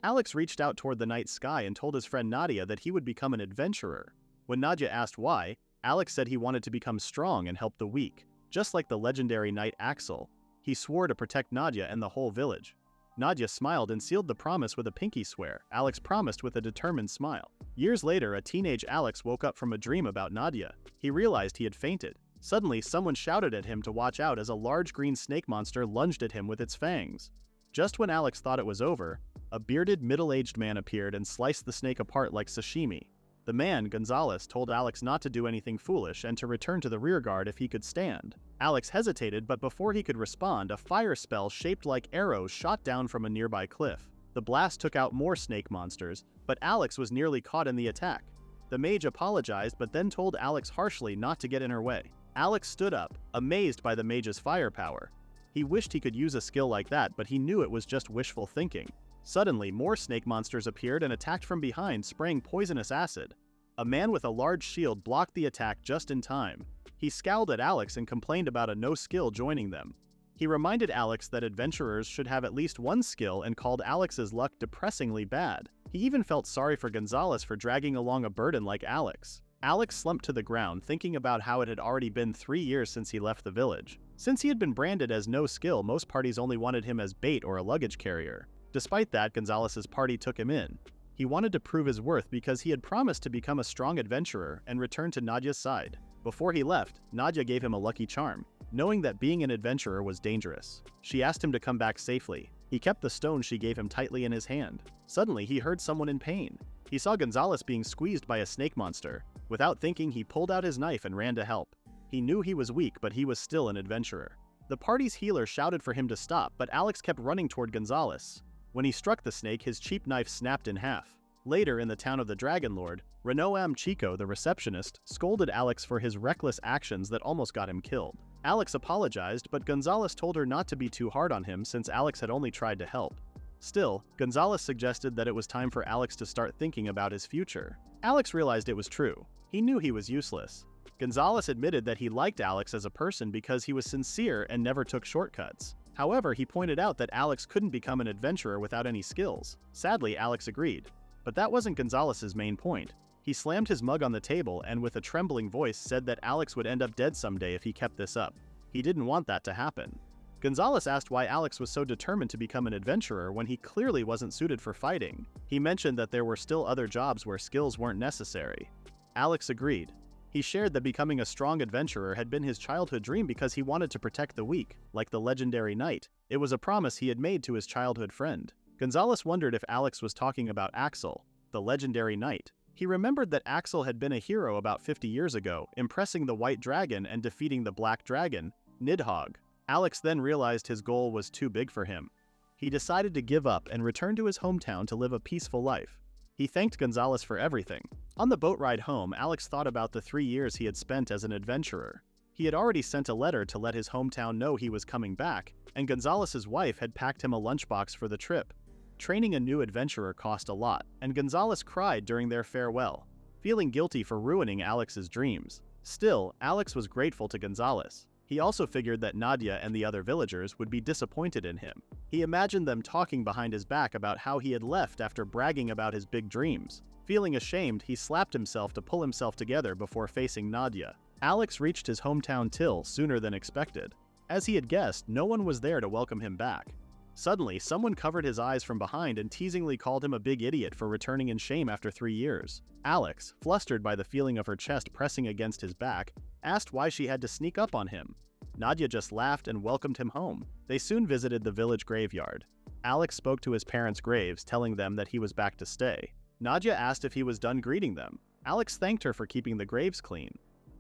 Alex reached out toward the night sky and told his friend Nadja that he would become an adventurer. When Nadja asked why, Alex said he wanted to become strong and help the weak, just like the legendary knight Axel. He swore to protect Nadja and the whole village. Nadja smiled and sealed the promise with a pinky swear. Alex promised with a determined smile. Years later, a teenage Alex woke up from a dream about Nadja. He realized he had fainted. Suddenly, someone shouted at him to watch out as a large green snake monster lunged at him with its fangs. Just when Alex thought it was over, a bearded, middle-aged man appeared and sliced the snake apart like sashimi. The man, Gonzalez, told Alex not to do anything foolish and to return to the rearguard if he could stand. Alex hesitated, but before he could respond, a fire spell shaped like arrows shot down from a nearby cliff. The blast took out more snake monsters, but Alex was nearly caught in the attack. The mage apologized but then told Alex harshly not to get in her way. Alex stood up, amazed by the mage's firepower. He wished he could use a skill like that, but he knew it was just wishful thinking. Suddenly, more snake monsters appeared and attacked from behind, spraying poisonous acid. A man with a large shield blocked the attack just in time. He scowled at Alex and complained about a no-skill joining them. He reminded Alex that adventurers should have at least one skill and called Alex's luck depressingly bad. He even felt sorry for Gonzalez for dragging along a burden like Alex. Alex slumped to the ground, thinking about how it had already been 3 years since he left the village. Since he had been branded as no skill, most parties only wanted him as bait or a luggage carrier. Despite that, Gonzalez's party took him in. He wanted to prove his worth because he had promised to become a strong adventurer and return to Nadja's side. Before he left, Nadja gave him a lucky charm, knowing that being an adventurer was dangerous. She asked him to come back safely. He kept the stone she gave him tightly in his hand. Suddenly, he heard someone in pain. He saw Gonzalez being squeezed by a snake monster. Without thinking, he pulled out his knife and ran to help. He knew he was weak, but he was still an adventurer. The party's healer shouted for him to stop, but Alex kept running toward Gonzalez. When he struck the snake, his cheap knife snapped in half. Later, in the town of the Dragon Lord, Renoam Chico, the receptionist, scolded Alex for his reckless actions that almost got him killed. Alex apologized, but Gonzalez told her not to be too hard on him since Alex had only tried to help. Still, Gonzalez suggested that it was time for Alex to start thinking about his future. Alex realized it was true. He knew he was useless. Gonzalez admitted that he liked Alex as a person because he was sincere and never took shortcuts. However, he pointed out that Alex couldn't become an adventurer without any skills. Sadly, Alex agreed. But that wasn't Gonzalez's main point. He slammed his mug on the table and with a trembling voice said that Alex would end up dead someday if he kept this up. He didn't want that to happen. Gonzalez asked why Alex was so determined to become an adventurer when he clearly wasn't suited for fighting. He mentioned that there were still other jobs where skills weren't necessary. Alex agreed. He shared that becoming a strong adventurer had been his childhood dream because he wanted to protect the weak, like the legendary knight. It was a promise he had made to his childhood friend. Gonzalez wondered if Alex was talking about Axel, the legendary knight. He remembered that Axel had been a hero about 50 years ago, impressing the white dragon and defeating the black dragon, Nidhogg. Alex then realized his goal was too big for him. He decided to give up and return to his hometown to live a peaceful life. He thanked Gonzalez for everything. On the boat ride home, Alex thought about the 3 years he had spent as an adventurer. He had already sent a letter to let his hometown know he was coming back, and Gonzalez's wife had packed him a lunchbox for the trip. Training a new adventurer cost a lot, and Gonzalez cried during their farewell, feeling guilty for ruining Alex's dreams. Still, Alex was grateful to Gonzalez. He also figured that Nadja and the other villagers would be disappointed in him. He imagined them talking behind his back about how he had left after bragging about his big dreams. Feeling ashamed, he slapped himself to pull himself together before facing Nadja. Alex reached his hometown Till sooner than expected. As he had guessed, no one was there to welcome him back. Suddenly, someone covered his eyes from behind and teasingly called him a big idiot for returning in shame after 3 years. Alex, flustered by the feeling of her chest pressing against his back, asked why she had to sneak up on him. Nadja just laughed and welcomed him home. They soon visited the village graveyard. Alex spoke to his parents' graves, telling them that he was back to stay. Nadja asked if he was done greeting them. Alex thanked her for keeping the graves clean.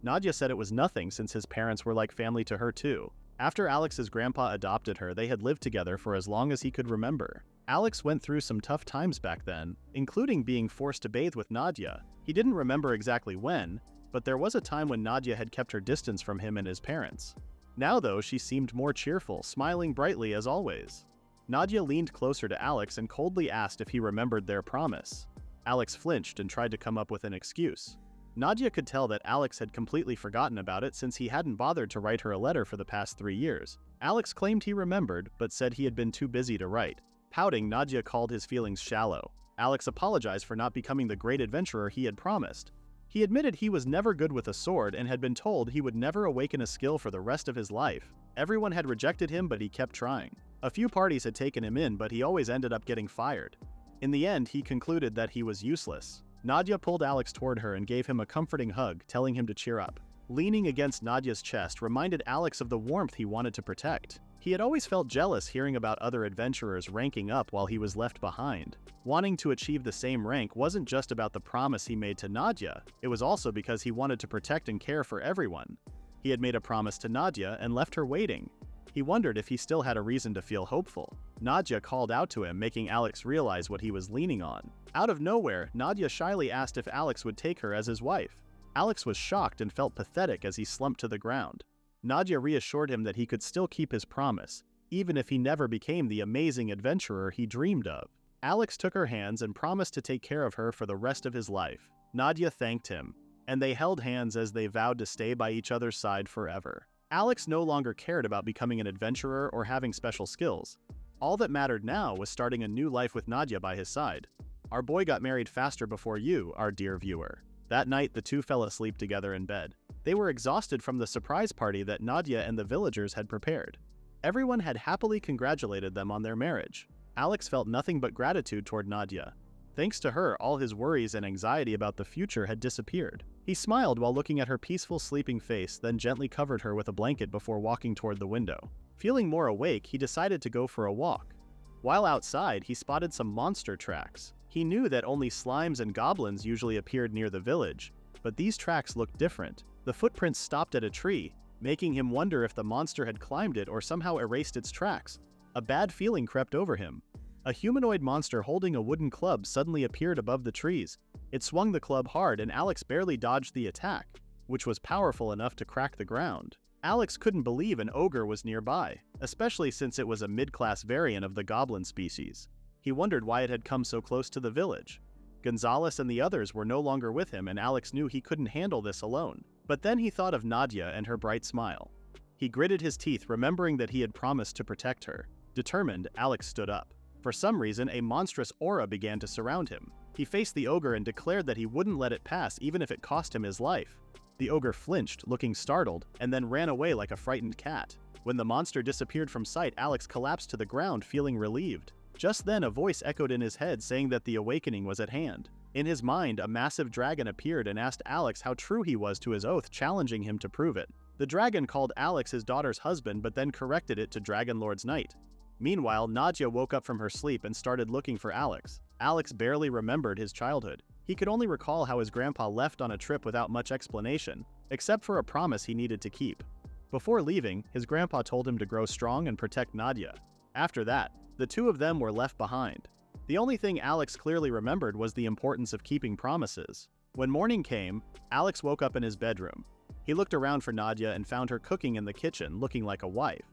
Nadja said it was nothing since his parents were like family to her too. After Alex's grandpa adopted her, they had lived together for as long as he could remember. Alex went through some tough times back then, including being forced to bathe with Nadja. He didn't remember exactly when, but there was a time when Nadja had kept her distance from him and his parents. Now though, she seemed more cheerful, smiling brightly as always. Nadja leaned closer to Alex and coldly asked if he remembered their promise. Alex flinched and tried to come up with an excuse. Nadja could tell that Alex had completely forgotten about it since he hadn't bothered to write her a letter for the past 3 years. Alex claimed he remembered, but said he had been too busy to write. Pouting, Nadja called his feelings shallow. Alex apologized for not becoming the great adventurer he had promised. He admitted he was never good with a sword and had been told he would never awaken a skill for the rest of his life. Everyone had rejected him, but he kept trying. A few parties had taken him in, but he always ended up getting fired. In the end, he concluded that he was useless. Nadja pulled Alex toward her and gave him a comforting hug, telling him to cheer up. Leaning against Nadja's chest reminded Alex of the warmth he wanted to protect. He had always felt jealous hearing about other adventurers ranking up while he was left behind. Wanting to achieve the same rank wasn't just about the promise he made to Nadja, it was also because he wanted to protect and care for everyone. He had made a promise to Nadja and left her waiting. He wondered if he still had a reason to feel hopeful. Nadja called out to him, making Alex realize what he was leaning on. Out of nowhere, Nadja shyly asked if Alex would take her as his wife. Alex was shocked and felt pathetic as he slumped to the ground. Nadja reassured him that he could still keep his promise, even if he never became the amazing adventurer he dreamed of. Alex took her hands and promised to take care of her for the rest of his life. Nadja thanked him, and they held hands as they vowed to stay by each other's side forever. Alex no longer cared about becoming an adventurer or having special skills. All that mattered now was starting a new life with Nadja by his side. Our boy got married faster before you, our dear viewer. That night, the two fell asleep together in bed. They were exhausted from the surprise party that Nadja and the villagers had prepared. Everyone had happily congratulated them on their marriage. Alex felt nothing but gratitude toward Nadja. Thanks to her, all his worries and anxiety about the future had disappeared. He smiled while looking at her peaceful sleeping face, then gently covered her with a blanket before walking toward the window. Feeling more awake, he decided to go for a walk. While outside, he spotted some monster tracks. He knew that only slimes and goblins usually appeared near the village, but these tracks looked different. The footprints stopped at a tree, making him wonder if the monster had climbed it or somehow erased its tracks. A bad feeling crept over him. A humanoid monster holding a wooden club suddenly appeared above the trees. It swung the club hard and Alex barely dodged the attack, which was powerful enough to crack the ground. Alex couldn't believe an ogre was nearby, especially since it was a mid-class variant of the goblin species. He wondered why it had come so close to the village. Gonzalez and the others were no longer with him, and Alex knew he couldn't handle this alone. But then he thought of Nadja and her bright smile. He gritted his teeth, remembering that he had promised to protect her. Determined, Alex stood up. For some reason, a monstrous aura began to surround him. He faced the ogre and declared that he wouldn't let it pass even if it cost him his life. The ogre flinched, looking startled, and then ran away like a frightened cat. When the monster disappeared from sight, Alex collapsed to the ground, feeling relieved. Just then, a voice echoed in his head saying that the awakening was at hand. In his mind, a massive dragon appeared and asked Alex how true he was to his oath, challenging him to prove it. The dragon called Alex his daughter's husband, but then corrected it to Dragon Lord's knight. Meanwhile, Nadja woke up from her sleep and started looking for Alex. Alex barely remembered his childhood. He could only recall how his grandpa left on a trip without much explanation, except for a promise he needed to keep. Before leaving, his grandpa told him to grow strong and protect Nadja. After that, the two of them were left behind. The only thing Alex clearly remembered was the importance of keeping promises. When morning came, Alex woke up in his bedroom. He looked around for Nadja and found her cooking in the kitchen, looking like a wife.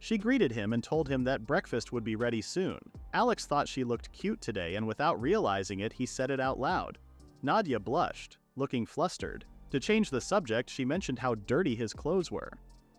She greeted him and told him that breakfast would be ready soon. Alex thought she looked cute today, and without realizing it, he said it out loud. Nadja blushed, looking flustered. To change the subject, she mentioned how dirty his clothes were.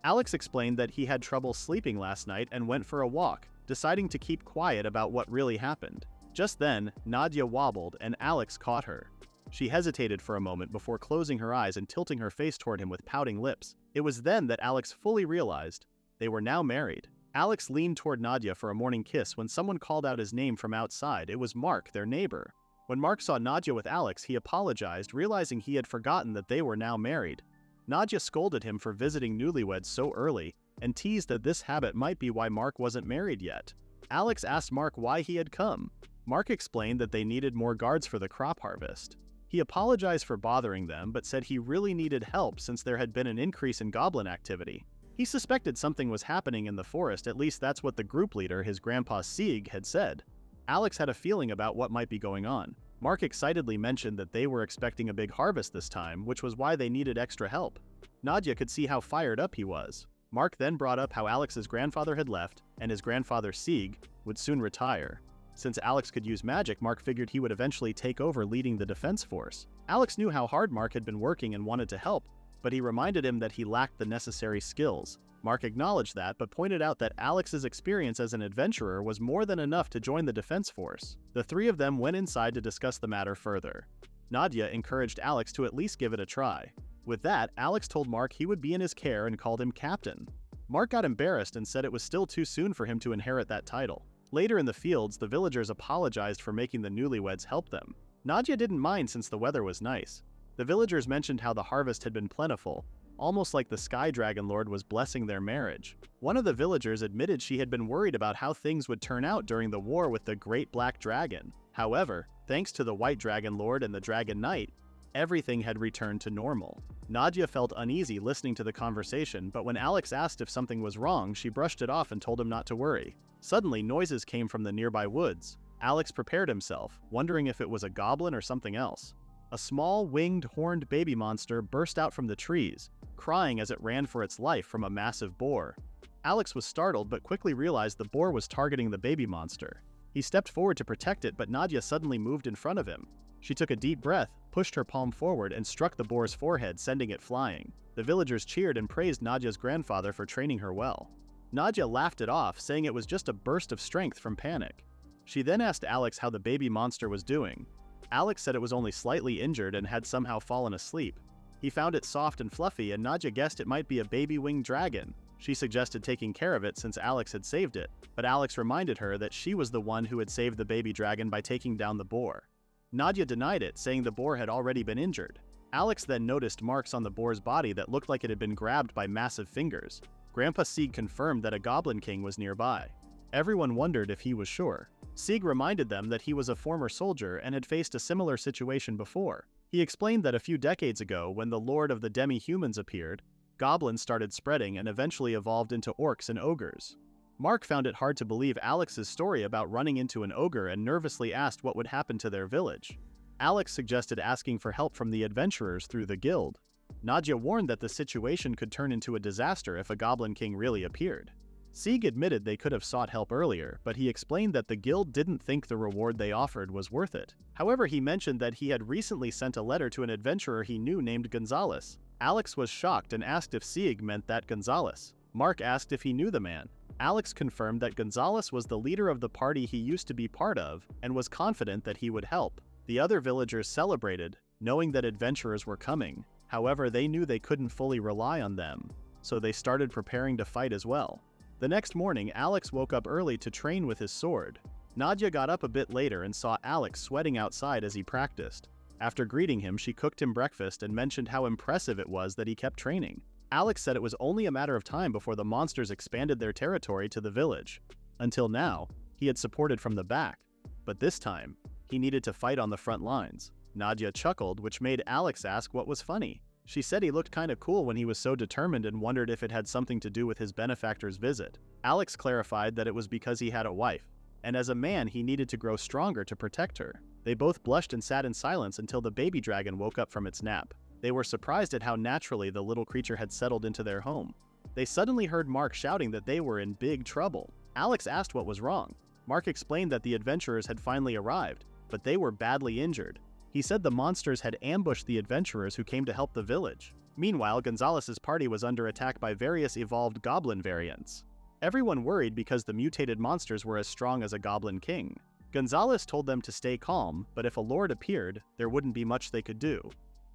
Alex explained that he had trouble sleeping last night and went for a walk, deciding to keep quiet about what really happened. Just then, Nadja wobbled and Alex caught her. She hesitated for a moment before closing her eyes and tilting her face toward him with pouting lips. It was then that Alex fully realized they were now married. Alex leaned toward Nadja for a morning kiss when someone called out his name from outside. It was Mark, their neighbor. When Mark saw Nadja with Alex, he apologized, realizing he had forgotten that they were now married. Nadja scolded him for visiting newlyweds so early and teased that this habit might be why Mark wasn't married yet. Alex asked Mark why he had come. Mark explained that they needed more guards for the crop harvest. He apologized for bothering them, but said he really needed help since there had been an increase in goblin activity. He suspected something was happening in the forest, at least that's what the group leader, his grandpa Sieg, had said. Alex had a feeling about what might be going on. Mark excitedly mentioned that they were expecting a big harvest this time, which was why they needed extra help. Nadja could see how fired up he was. Mark then brought up how Alex's grandfather had left, and his grandfather Sieg would soon retire. Since Alex could use magic, Mark figured he would eventually take over leading the defense force. Alex knew how hard Mark had been working and wanted to help, but he reminded him that he lacked the necessary skills. Mark acknowledged that, but pointed out that Alex's experience as an adventurer was more than enough to join the defense force. The three of them went inside to discuss the matter further. Nadja encouraged Alex to at least give it a try. With that, Alex told Mark he would be in his care and called him captain. Mark got embarrassed and said it was still too soon for him to inherit that title. Later in the fields, the villagers apologized for making the newlyweds help them. Nadja didn't mind since the weather was nice. The villagers mentioned how the harvest had been plentiful, almost like the Sky Dragon Lord was blessing their marriage. One of the villagers admitted she had been worried about how things would turn out during the war with the Great Black Dragon. However, thanks to the White Dragon Lord and the Dragon Knight, everything had returned to normal. Nadja felt uneasy listening to the conversation, but when Alex asked if something was wrong, she brushed it off and told him not to worry. Suddenly, noises came from the nearby woods. Alex prepared himself, wondering if it was a goblin or something else. A small, winged, horned baby monster burst out from the trees, crying as it ran for its life from a massive boar. Alex was startled but quickly realized the boar was targeting the baby monster. He stepped forward to protect it, but Nadja suddenly moved in front of him. She took a deep breath, pushed her palm forward, and struck the boar's forehead, sending it flying. The villagers cheered and praised Nadja's grandfather for training her well. Nadja laughed it off, saying it was just a burst of strength from panic. She then asked Alex how the baby monster was doing. Alex said it was only slightly injured and had somehow fallen asleep. He found it soft and fluffy, and Nadja guessed it might be a baby-winged dragon. She suggested taking care of it since Alex had saved it, but Alex reminded her that she was the one who had saved the baby dragon by taking down the boar. Nadja denied it, saying the boar had already been injured. Alex then noticed marks on the boar's body that looked like it had been grabbed by massive fingers. Grandpa Sieg confirmed that a Goblin King was nearby. Everyone wondered if he was sure. Sieg reminded them that he was a former soldier and had faced a similar situation before. He explained that a few decades ago, when the Lord of the Demi-Humans appeared, goblins started spreading and eventually evolved into orcs and ogres. Mark found it hard to believe Alex's story about running into an ogre and nervously asked what would happen to their village. Alex suggested asking for help from the adventurers through the guild. Nadja warned that the situation could turn into a disaster if a Goblin King really appeared. Sieg admitted they could have sought help earlier, but he explained that the guild didn't think the reward they offered was worth it. However, he mentioned that he had recently sent a letter to an adventurer he knew named Gonzalez. Alex was shocked and asked if Sieg meant that Gonzalez. Mark asked if he knew the man. Alex confirmed that Gonzalez was the leader of the party he used to be part of and was confident that he would help. The other villagers celebrated, knowing that adventurers were coming. However, they knew they couldn't fully rely on them, so they started preparing to fight as well. The next morning, Alex woke up early to train with his sword. Nadja got up a bit later and saw Alex sweating outside as he practiced. After greeting him, she cooked him breakfast and mentioned how impressive it was that he kept training. Alex said it was only a matter of time before the monsters expanded their territory to the village. Until now, he had supported from the back, but this time, he needed to fight on the front lines. Nadja chuckled, which made Alex ask what was funny. She said he looked kinda cool when he was so determined and wondered if it had something to do with his benefactor's visit. Alex clarified that it was because he had a wife, and as a man he needed to grow stronger to protect her. They both blushed and sat in silence until the baby dragon woke up from its nap. They were surprised at how naturally the little creature had settled into their home. They suddenly heard Mark shouting that they were in big trouble. Alex asked what was wrong. Mark explained that the adventurers had finally arrived, but they were badly injured. He said the monsters had ambushed the adventurers who came to help the village. Meanwhile, Gonzalez's party was under attack by various evolved goblin variants. Everyone worried because the mutated monsters were as strong as a Goblin King. Gonzalez told them to stay calm, but if a lord appeared, there wouldn't be much they could do.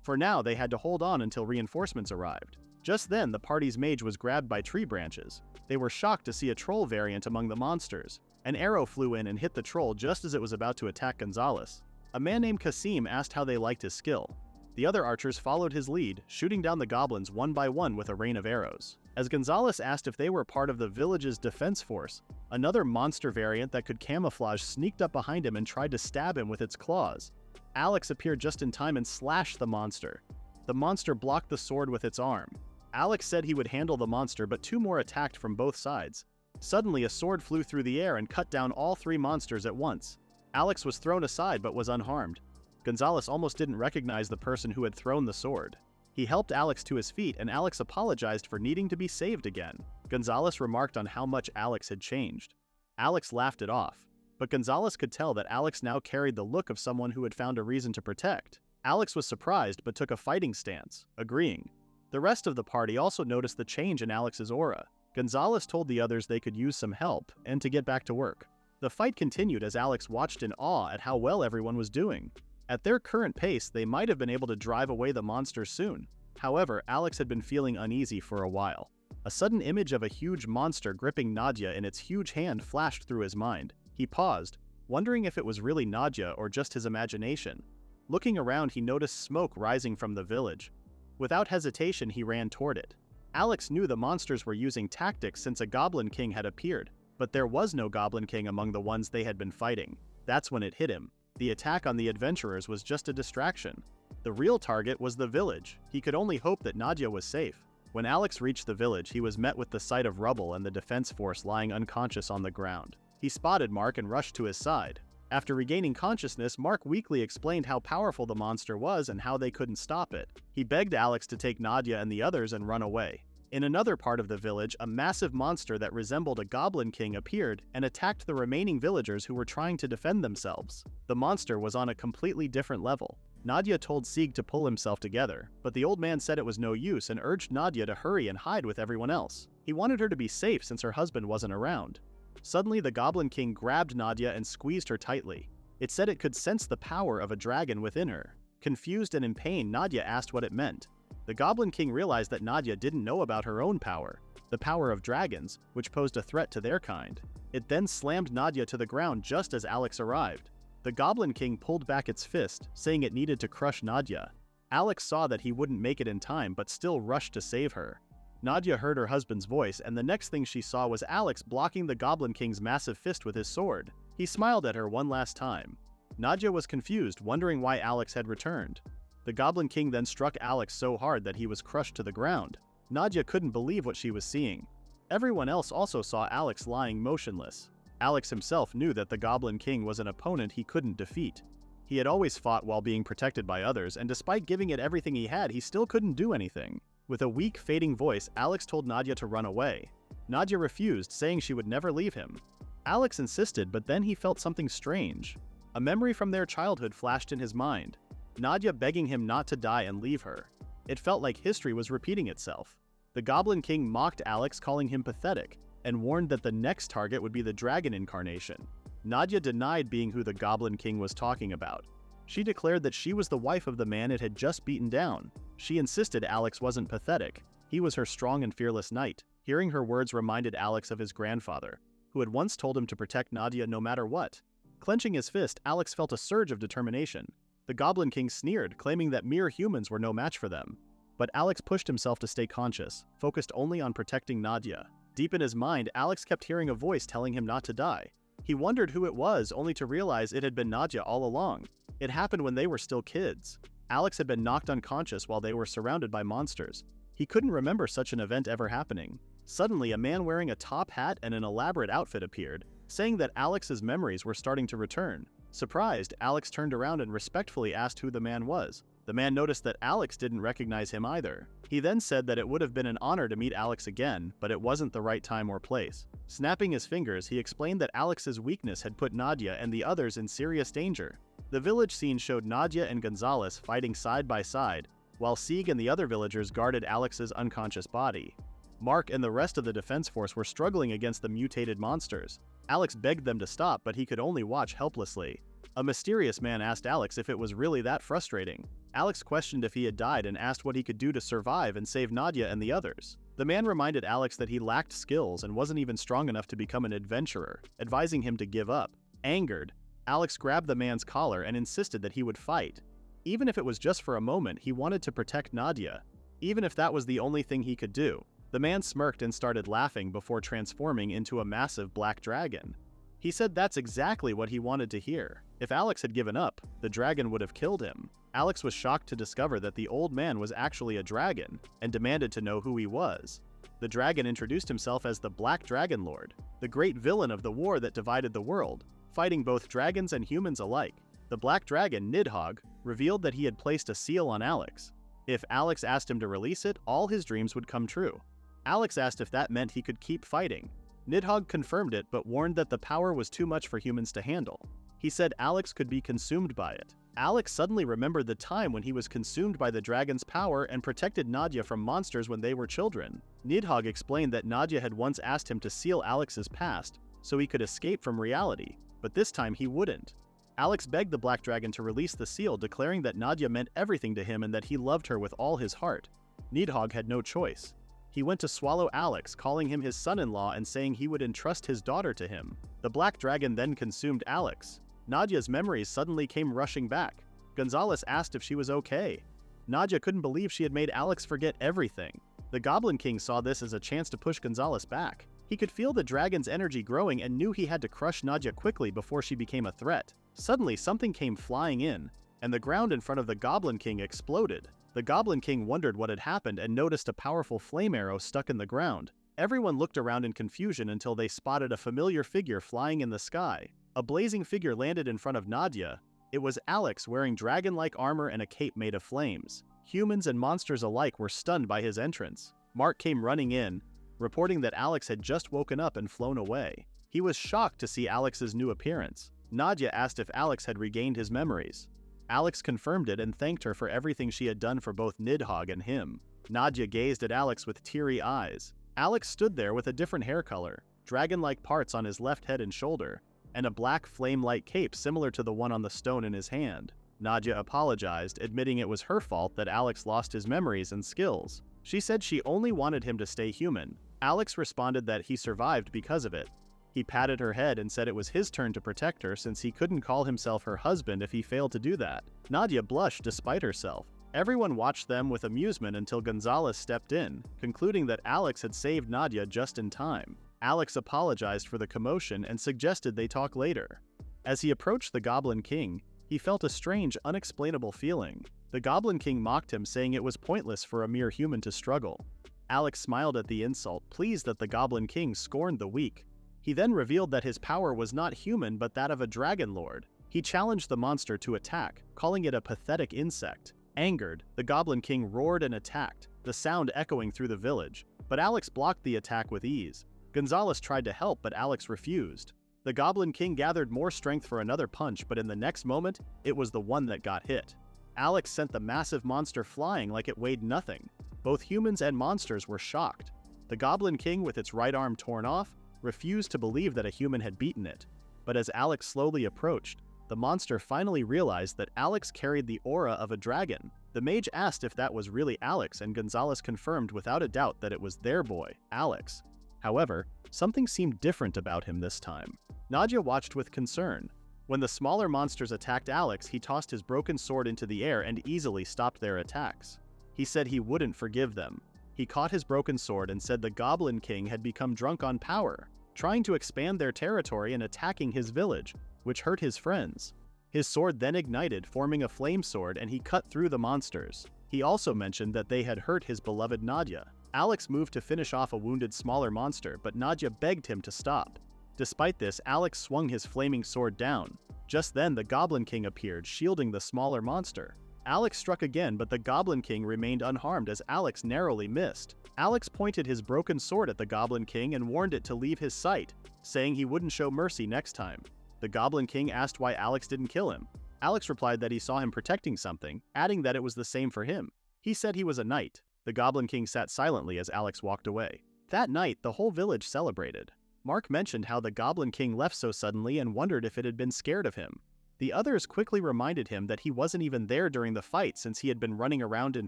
For now, they had to hold on until reinforcements arrived. Just then, the party's mage was grabbed by tree branches. They were shocked to see a troll variant among the monsters. An arrow flew in and hit the troll just as it was about to attack Gonzalez. A man named Kasim asked how they liked his skill. The other archers followed his lead, shooting down the goblins one by one with a rain of arrows. As Gonzalez asked if they were part of the village's defense force, another monster variant that could camouflage sneaked up behind him and tried to stab him with its claws. Alex appeared just in time and slashed the monster. The monster blocked the sword with its arm. Alex said he would handle the monster, but two more attacked from both sides. Suddenly, a sword flew through the air and cut down all three monsters at once. Alex was thrown aside but was unharmed. Gonzalez almost didn't recognize the person who had thrown the sword. He helped Alex to his feet, and Alex apologized for needing to be saved again. Gonzalez remarked on how much Alex had changed. Alex laughed it off, but Gonzalez could tell that Alex now carried the look of someone who had found a reason to protect. Alex was surprised but took a fighting stance, agreeing. The rest of the party also noticed the change in Alex's aura. Gonzalez told the others they could use some help and to get back to work. The fight continued as Alex watched in awe at how well everyone was doing. At their current pace, they might have been able to drive away the monsters soon. However, Alex had been feeling uneasy for a while. A sudden image of a huge monster gripping Nadja in its huge hand flashed through his mind. He paused, wondering if it was really Nadja or just his imagination. Looking around, he noticed smoke rising from the village. Without hesitation, he ran toward it. Alex knew the monsters were using tactics since a Goblin King had appeared, but there was no Goblin King among the ones they had been fighting. That's when it hit him. The attack on the adventurers was just a distraction. The real target was the village. He could only hope that Nadja was safe. When Alex reached the village, he was met with the sight of rubble and the defense force lying unconscious on the ground. He spotted Mark and rushed to his side. After regaining consciousness, Mark weakly explained how powerful the monster was and how they couldn't stop it. He begged Alex to take Nadja and the others and run away. In another part of the village, a massive monster that resembled a Goblin King appeared and attacked the remaining villagers who were trying to defend themselves. The monster was on a completely different level. Nadja told Sieg to pull himself together, but the old man said it was no use and urged Nadja to hurry and hide with everyone else. He wanted her to be safe since her husband wasn't around. Suddenly, the Goblin King grabbed Nadja and squeezed her tightly. It said it could sense the power of a dragon within her. Confused and in pain, Nadja asked what it meant. The Goblin King realized that Nadja didn't know about her own power, the power of dragons, which posed a threat to their kind. It then slammed Nadja to the ground just as Alex arrived. The Goblin King pulled back its fist, saying it needed to crush Nadja. Alex saw that he wouldn't make it in time but still rushed to save her. Nadja heard her husband's voice, and the next thing she saw was Alex blocking the Goblin King's massive fist with his sword. He smiled at her one last time. Nadja was confused, wondering why Alex had returned. The Goblin King then struck Alex so hard that he was crushed to the ground. Nadja couldn't believe what she was seeing. Everyone else also saw Alex lying motionless. Alex himself knew that the Goblin King was an opponent he couldn't defeat. He had always fought while being protected by others, and despite giving it everything he had, he still couldn't do anything. With a weak, fading voice, Alex told Nadja to run away. Nadja refused, saying she would never leave him. Alex insisted, but then he felt something strange. A memory from their childhood flashed in his mind. Nadja begging him not to die and leave her. It felt like history was repeating itself. The Goblin King mocked Alex, calling him pathetic, and warned that the next target would be the dragon incarnation. Nadja denied being who the Goblin King was talking about. She declared that she was the wife of the man it had just beaten down. She insisted Alex wasn't pathetic. He was her strong and fearless knight. Hearing her words reminded Alex of his grandfather, who had once told him to protect Nadja no matter what. Clenching his fist, Alex felt a surge of determination. The Goblin King sneered, claiming that mere humans were no match for them. But Alex pushed himself to stay conscious, focused only on protecting Nadja. Deep in his mind, Alex kept hearing a voice telling him not to die. He wondered who it was, only to realize it had been Nadja all along. It happened when they were still kids. Alex had been knocked unconscious while they were surrounded by monsters. He couldn't remember such an event ever happening. Suddenly, a man wearing a top hat and an elaborate outfit appeared, saying that Alex's memories were starting to return. Surprised, Alex turned around and respectfully asked who the man was. The man noticed that Alex didn't recognize him either. He then said that it would have been an honor to meet Alex again, but it wasn't the right time or place. Snapping his fingers, he explained that Alex's weakness had put Nadja and the others in serious danger. The village scene showed Nadja and Gonzalez fighting side by side, while Sieg and the other villagers guarded Alex's unconscious body. Mark and the rest of the defense force were struggling against the mutated monsters. Alex begged them to stop, but he could only watch helplessly. A mysterious man asked Alex if it was really that frustrating. Alex questioned if he had died and asked what he could do to survive and save Nadja and the others. The man reminded Alex that he lacked skills and wasn't even strong enough to become an adventurer, advising him to give up. Angered, Alex grabbed the man's collar and insisted that he would fight. Even if it was just for a moment, he wanted to protect Nadja, even if that was the only thing he could do. The man smirked and started laughing before transforming into a massive black dragon. He said that's exactly what he wanted to hear. If Alex had given up, the dragon would have killed him. Alex was shocked to discover that the old man was actually a dragon and demanded to know who he was. The dragon introduced himself as the Black Dragon Lord, the great villain of the war that divided the world, fighting both dragons and humans alike. The Black Dragon, Nidhogg, revealed that he had placed a seal on Alex. If Alex asked him to release it, all his dreams would come true. Alex asked if that meant he could keep fighting. Nidhogg confirmed it but warned that the power was too much for humans to handle. He said Alex could be consumed by it. Alex suddenly remembered the time when he was consumed by the dragon's power and protected Nadja from monsters when they were children. Nidhogg explained that Nadja had once asked him to seal Alex's past so he could escape from reality, but this time he wouldn't. Alex begged the black dragon to release the seal, declaring that Nadja meant everything to him and that he loved her with all his heart. Nidhogg had no choice. He went to swallow Alex, calling him his son-in-law and saying he would entrust his daughter to him. The black dragon then consumed Alex. Nadja's memories suddenly came rushing back. Gonzalez asked if she was okay. Nadja couldn't believe she had made Alex forget everything. The Goblin King saw this as a chance to push Gonzalez back. He could feel the dragon's energy growing and knew he had to crush Nadja quickly before she became a threat. Suddenly, something came flying in, and the ground in front of the Goblin King exploded. The Goblin King wondered what had happened and noticed a powerful flame arrow stuck in the ground. Everyone looked around in confusion until they spotted a familiar figure flying in the sky. A blazing figure landed in front of Nadja. It was Alex, wearing dragon-like armor and a cape made of flames. Humans and monsters alike were stunned by his entrance. Mark came running in, reporting that Alex had just woken up and flown away. He was shocked to see Alex's new appearance. Nadja asked if Alex had regained his memories. Alex confirmed it and thanked her for everything she had done for both Nidhogg and him. Nadja gazed at Alex with teary eyes. Alex stood there with a different hair color, dragon-like parts on his left head and shoulder, and a black flame-like cape similar to the one on the stone in his hand. Nadja apologized, admitting it was her fault that Alex lost his memories and skills. She said she only wanted him to stay human. Alex responded that he survived because of it. He patted her head and said it was his turn to protect her since he couldn't call himself her husband if he failed to do that. Nadja blushed despite herself. Everyone watched them with amusement until Gonzalez stepped in, concluding that Alex had saved Nadja just in time. Alex apologized for the commotion and suggested they talk later. As he approached the Goblin King, he felt a strange, unexplainable feeling. The Goblin King mocked him, saying it was pointless for a mere human to struggle. Alex smiled at the insult, pleased that the Goblin King scorned the weak. He then revealed that his power was not human but that of a dragon lord. He challenged the monster to attack, calling it a pathetic insect. Angered, the Goblin King roared and attacked, the sound echoing through the village. But Alex blocked the attack with ease. Gonzalez tried to help, but Alex refused. The Goblin King gathered more strength for another punch, but in the next moment, it was the one that got hit. Alex sent the massive monster flying like it weighed nothing. Both humans and monsters were shocked. The Goblin King, with its right arm torn off, refused to believe that a human had beaten it. But as Alex slowly approached, the monster finally realized that Alex carried the aura of a dragon. The mage asked if that was really Alex, and Gonzalez confirmed without a doubt that it was their boy, Alex. However, something seemed different about him this time. Nadja watched with concern. When the smaller monsters attacked Alex, he tossed his broken sword into the air and easily stopped their attacks. He said he wouldn't forgive them. He caught his broken sword and said the Goblin King had become drunk on power, trying to expand their territory and attacking his village, which hurt his friends. His sword then ignited, forming a flame sword, and he cut through the monsters. He also mentioned that they had hurt his beloved Nadja. Alex moved to finish off a wounded smaller monster, but Nadja begged him to stop. Despite this, Alex swung his flaming sword down. Just then, the Goblin King appeared, shielding the smaller monster. Alex struck again, but the Goblin King remained unharmed as Alex narrowly missed. Alex pointed his broken sword at the Goblin King and warned it to leave his sight, saying he wouldn't show mercy next time. The Goblin King asked why Alex didn't kill him. Alex replied that he saw him protecting something, adding that it was the same for him. He said he was a knight. The Goblin King sat silently as Alex walked away. That night, the whole village celebrated. Mark mentioned how the Goblin King left so suddenly and wondered if it had been scared of him. The others quickly reminded him that he wasn't even there during the fight since he had been running around in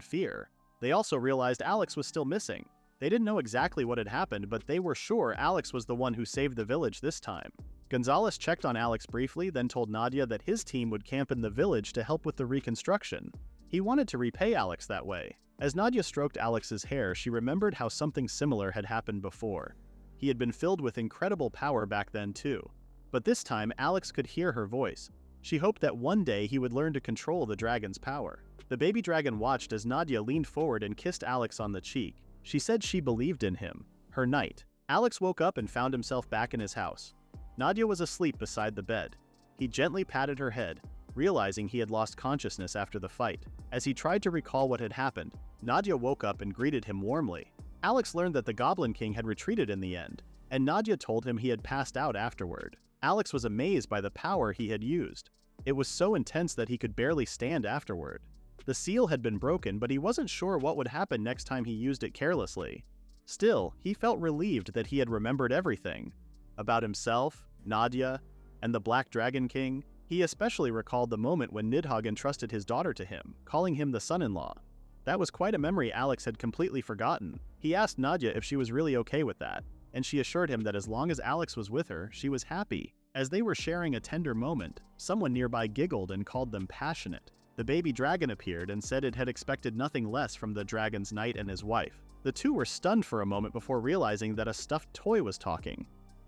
fear. They also realized Alex was still missing. They didn't know exactly what had happened, but they were sure Alex was the one who saved the village this time. Gonzalez checked on Alex briefly, then told Nadja that his team would camp in the village to help with the reconstruction. He wanted to repay Alex that way. As Nadja stroked Alex's hair, she remembered how something similar had happened before. He had been filled with incredible power back then too. But this time, Alex could hear her voice. She hoped that one day he would learn to control the dragon's power. The baby dragon watched as Nadja leaned forward and kissed Alex on the cheek. She said she believed in him, her knight. Alex woke up and found himself back in his house. Nadja was asleep beside the bed. He gently patted her head, realizing he had lost consciousness after the fight. As he tried to recall what had happened, Nadja woke up and greeted him warmly. Alex learned that the Goblin King had retreated in the end, and Nadja told him he had passed out afterward. Alex was amazed by the power he had used. It was so intense that he could barely stand afterward. The seal had been broken, but he wasn't sure what would happen next time he used it carelessly. Still, he felt relieved that he had remembered everything. About himself, Nadja, and the Black Dragon King. He especially recalled the moment when Nidhogg entrusted his daughter to him, calling him the son-in-law. That was quite a memory Alex had completely forgotten. He asked Nadja if she was really okay with that, and she assured him that as long as Alex was with her, she was happy. As they were sharing a tender moment, someone nearby giggled and called them passionate. The baby dragon appeared and said it had expected nothing less from the dragon's knight and his wife. The two were stunned for a moment before realizing that a stuffed toy was talking.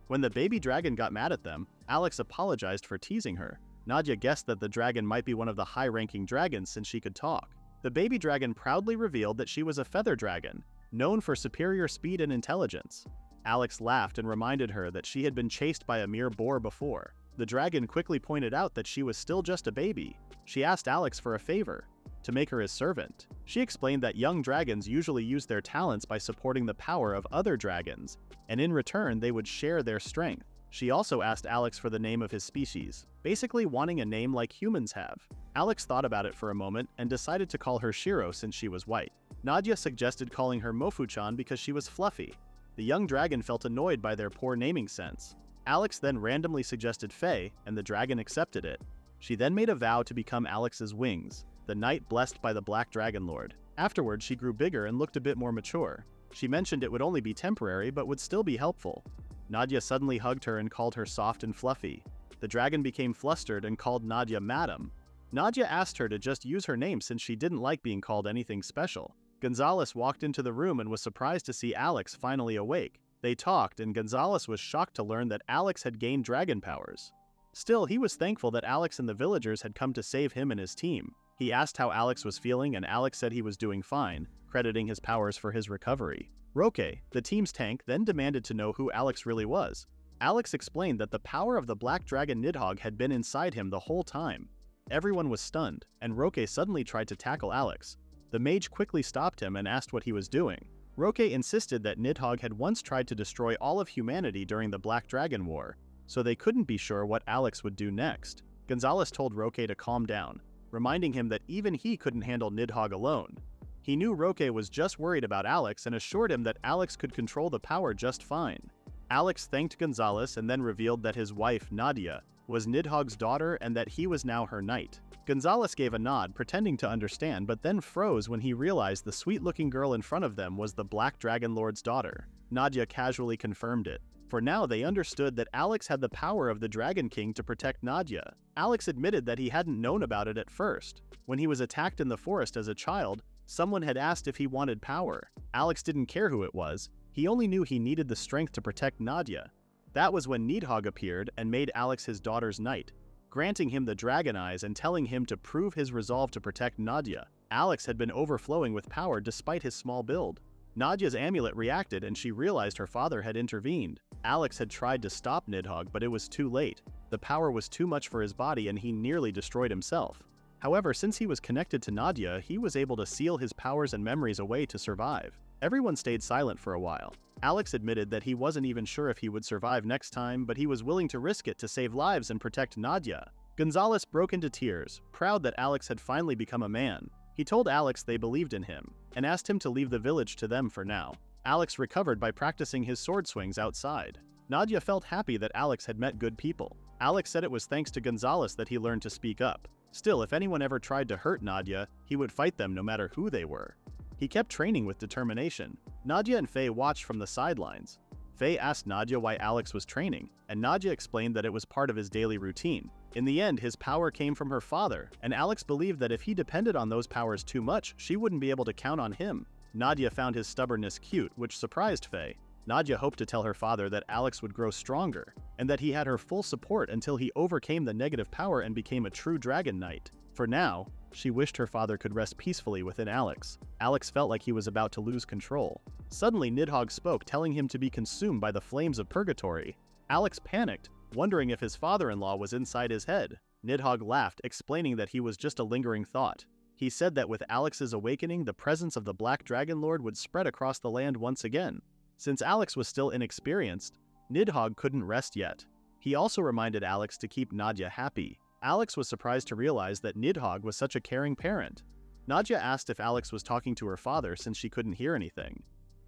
When the baby dragon got mad at them, Alex apologized for teasing her. Nadja guessed that the dragon might be one of the high-ranking dragons since she could talk. The baby dragon proudly revealed that she was a feather dragon, known for superior speed and intelligence. Alex laughed and reminded her that she had been chased by a mere boar before. The dragon quickly pointed out that she was still just a baby. She asked Alex for a favor, to make her his servant. She explained that young dragons usually use their talents by supporting the power of other dragons, and in return they would share their strength. She also asked Alex for the name of his species, basically wanting a name like humans have. Alex thought about it for a moment and decided to call her Shiro since she was white. Nadja suggested calling her Mofu-chan because she was fluffy. The young dragon felt annoyed by their poor naming sense. Alex then randomly suggested Faye, and the dragon accepted it. She then made a vow to become Alex's wings, the knight blessed by the Black Dragon Lord. Afterward, she grew bigger and looked a bit more mature. She mentioned it would only be temporary but would still be helpful. Nadja suddenly hugged her and called her soft and fluffy. The dragon became flustered and called Nadja Madam. Nadja asked her to just use her name since she didn't like being called anything special. Gonzalez walked into the room and was surprised to see Alex finally awake. They talked, and Gonzalez was shocked to learn that Alex had gained dragon powers. Still, he was thankful that Alex and the villagers had come to save him and his team. He asked how Alex was feeling, and Alex said he was doing fine, crediting his powers for his recovery. Roque, the team's tank, then demanded to know who Alex really was. Alex explained that the power of the Black Dragon Nidhogg had been inside him the whole time. Everyone was stunned, and Roque suddenly tried to tackle Alex. The mage quickly stopped him and asked what he was doing. Roque insisted that Nidhogg had once tried to destroy all of humanity during the Black Dragon War, so they couldn't be sure what Alex would do next. Gonzalez told Roque to calm down, reminding him that even he couldn't handle Nidhogg alone. He knew Roque was just worried about Alex and assured him that Alex could control the power just fine. Alex thanked Gonzalez and then revealed that his wife, Nadja, was Nidhogg's daughter and that he was now her knight. Gonzalez gave a nod, pretending to understand, but then froze when he realized the sweet-looking girl in front of them was the Black Dragon Lord's daughter. Nadja casually confirmed it. For now, they understood that Alex had the power of the Dragon King to protect Nadja. Alex admitted that he hadn't known about it at first. When he was attacked in the forest as a child, someone had asked if he wanted power. Alex didn't care who it was. He only knew he needed the strength to protect Nadja. That was when Nidhogg appeared and made Alex his daughter's knight, granting him the dragon eyes and telling him to prove his resolve to protect Nadja. Alex had been overflowing with power despite his small build. Nadja's amulet reacted and she realized her father had intervened. Alex had tried to stop Nidhogg, but it was too late. The power was too much for his body and he nearly destroyed himself. However, since he was connected to Nadja, he was able to seal his powers and memories away to survive. Everyone stayed silent for a while. Alex admitted that he wasn't even sure if he would survive next time, but he was willing to risk it to save lives and protect Nadja. Gonzalez broke into tears, proud that Alex had finally become a man. He told Alex they believed in him, and asked him to leave the village to them for now. Alex recovered by practicing his sword swings outside. Nadja felt happy that Alex had met good people. Alex said it was thanks to Gonzalez that he learned to speak up. Still, if anyone ever tried to hurt Nadja, he would fight them no matter who they were. He kept training with determination. Nadja and Faye watched from the sidelines. Faye asked Nadja why Alex was training, and Nadja explained that it was part of his daily routine. In the end, his power came from her father, and Alex believed that if he depended on those powers too much, she wouldn't be able to count on him. Nadja found his stubbornness cute, which surprised Faye. Nadja hoped to tell her father that Alex would grow stronger, and that he had her full support until he overcame the negative power and became a true dragon knight. For now, she wished her father could rest peacefully within Alex. Alex felt like he was about to lose control. Suddenly, Nidhogg spoke, telling him to be consumed by the flames of purgatory. Alex panicked, wondering if his father-in-law was inside his head. Nidhogg laughed, explaining that he was just a lingering thought. He said that with Alex's awakening, the presence of the Black Dragon Lord would spread across the land once again. Since Alex was still inexperienced, Nidhogg couldn't rest yet. He also reminded Alex to keep Nadja happy. Alex was surprised to realize that Nidhogg was such a caring parent. Nadja asked if Alex was talking to her father since she couldn't hear anything.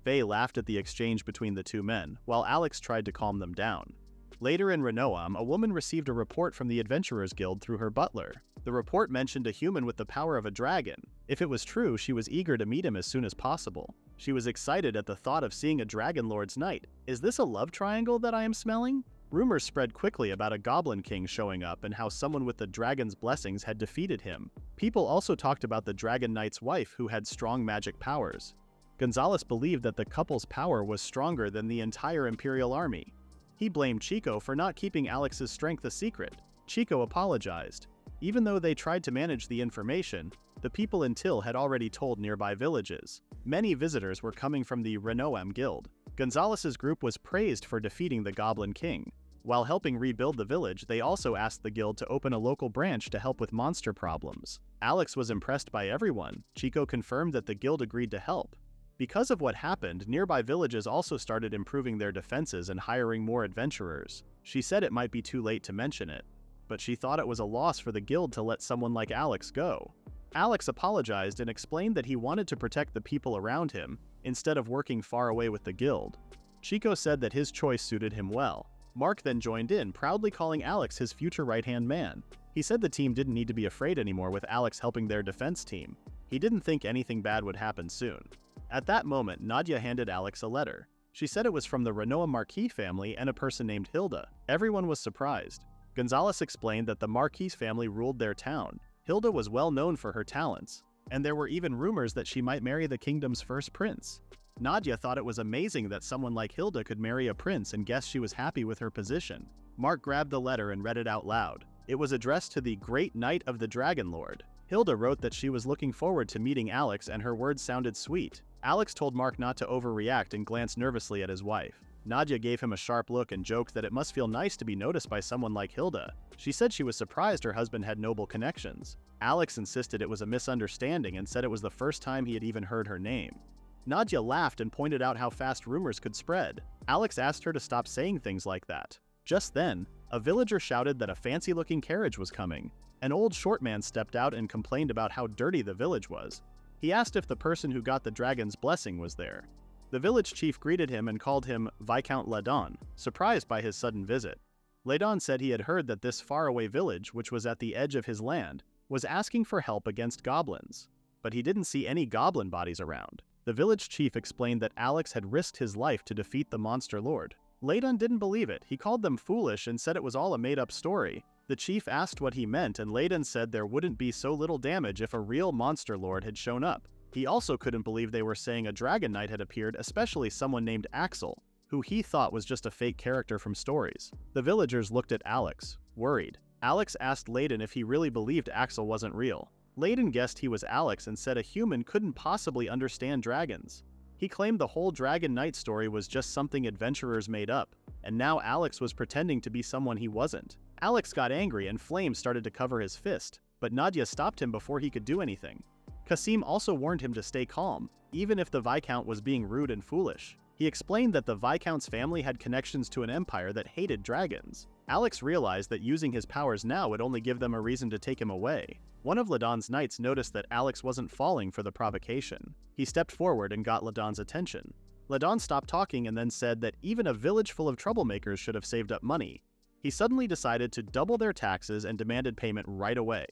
Faye laughed at the exchange between the two men, while Alex tried to calm them down. Later in Renoam, a woman received a report from the Adventurers Guild through her butler. The report mentioned a human with the power of a dragon. If it was true, she was eager to meet him as soon as possible. She was excited at the thought of seeing a Dragon Lord's knight. Is this a love triangle that I am smelling? Rumors spread quickly about a Goblin King showing up and how someone with the dragon's blessings had defeated him. People also talked about the Dragon Knight's wife who had strong magic powers. Gonzalez believed that the couple's power was stronger than the entire Imperial army. He blamed Chico for not keeping Alex's strength a secret. Chico apologized. Even though they tried to manage the information, the people in Till had already told nearby villages. Many visitors were coming from the Renoam Guild. Gonzalez's group was praised for defeating the Goblin King. While helping rebuild the village, they also asked the guild to open a local branch to help with monster problems. Alex was impressed by everyone. Chico confirmed that the guild agreed to help. Because of what happened, nearby villages also started improving their defenses and hiring more adventurers. She said it might be too late to mention it, but she thought it was a loss for the guild to let someone like Alex go. Alex apologized and explained that he wanted to protect the people around him instead of working far away with the guild. Chico said that his choice suited him well. Mark then joined in, proudly calling Alex his future right-hand man. He said the team didn't need to be afraid anymore with Alex helping their defense team. He didn't think anything bad would happen soon. At that moment, Nadja handed Alex a letter. She said it was from the Renoa Marquis family and a person named Hilda. Everyone was surprised. Gonzalez explained that the Marquis family ruled their town. Hilda was well known for her talents, and there were even rumors that she might marry the kingdom's first prince. Nadja thought it was amazing that someone like Hilda could marry a prince and guessed she was happy with her position. Mark grabbed the letter and read it out loud. It was addressed to the Great Knight of the Dragon Lord. Hilda wrote that she was looking forward to meeting Alex and her words sounded sweet. Alex told Mark not to overreact and glanced nervously at his wife. Nadja gave him a sharp look and joked that it must feel nice to be noticed by someone like Hilda. She said she was surprised her husband had noble connections. Alex insisted it was a misunderstanding and said it was the first time he had even heard her name. Nadja laughed and pointed out how fast rumors could spread. Alex asked her to stop saying things like that. Just then, a villager shouted that a fancy-looking carriage was coming. An old short man stepped out and complained about how dirty the village was. He asked if the person who got the dragon's blessing was there. The village chief greeted him and called him Viscount Ladon, surprised by his sudden visit. Ladon said he had heard that this faraway village, which was at the edge of his land, was asking for help against goblins. But he didn't see any goblin bodies around. The village chief explained that Alex had risked his life to defeat the monster lord. Ladon didn't believe it. He called them foolish and said it was all a made-up story. The chief asked what he meant, and Ladon said there wouldn't be so little damage if a real monster lord had shown up. He also couldn't believe they were saying a dragon knight had appeared, especially someone named Axel, who he thought was just a fake character from stories. The villagers looked at Alex, worried. Alex asked Ladon if he really believed Axel wasn't real. Ladon guessed he was Alex and said a human couldn't possibly understand dragons. He claimed the whole Dragon Knight story was just something adventurers made up, and now Alex was pretending to be someone he wasn't. Alex got angry and flames started to cover his fist, but Nadja stopped him before he could do anything. Kasim also warned him to stay calm, even if the Viscount was being rude and foolish. He explained that the Viscount's family had connections to an empire that hated dragons. Alex realized that using his powers now would only give them a reason to take him away. One of Ladon's knights noticed that Alex wasn't falling for the provocation. He stepped forward and got Ladon's attention. Ladon stopped talking and then said that even a village full of troublemakers should have saved up money. He suddenly decided to double their taxes and demanded payment right away.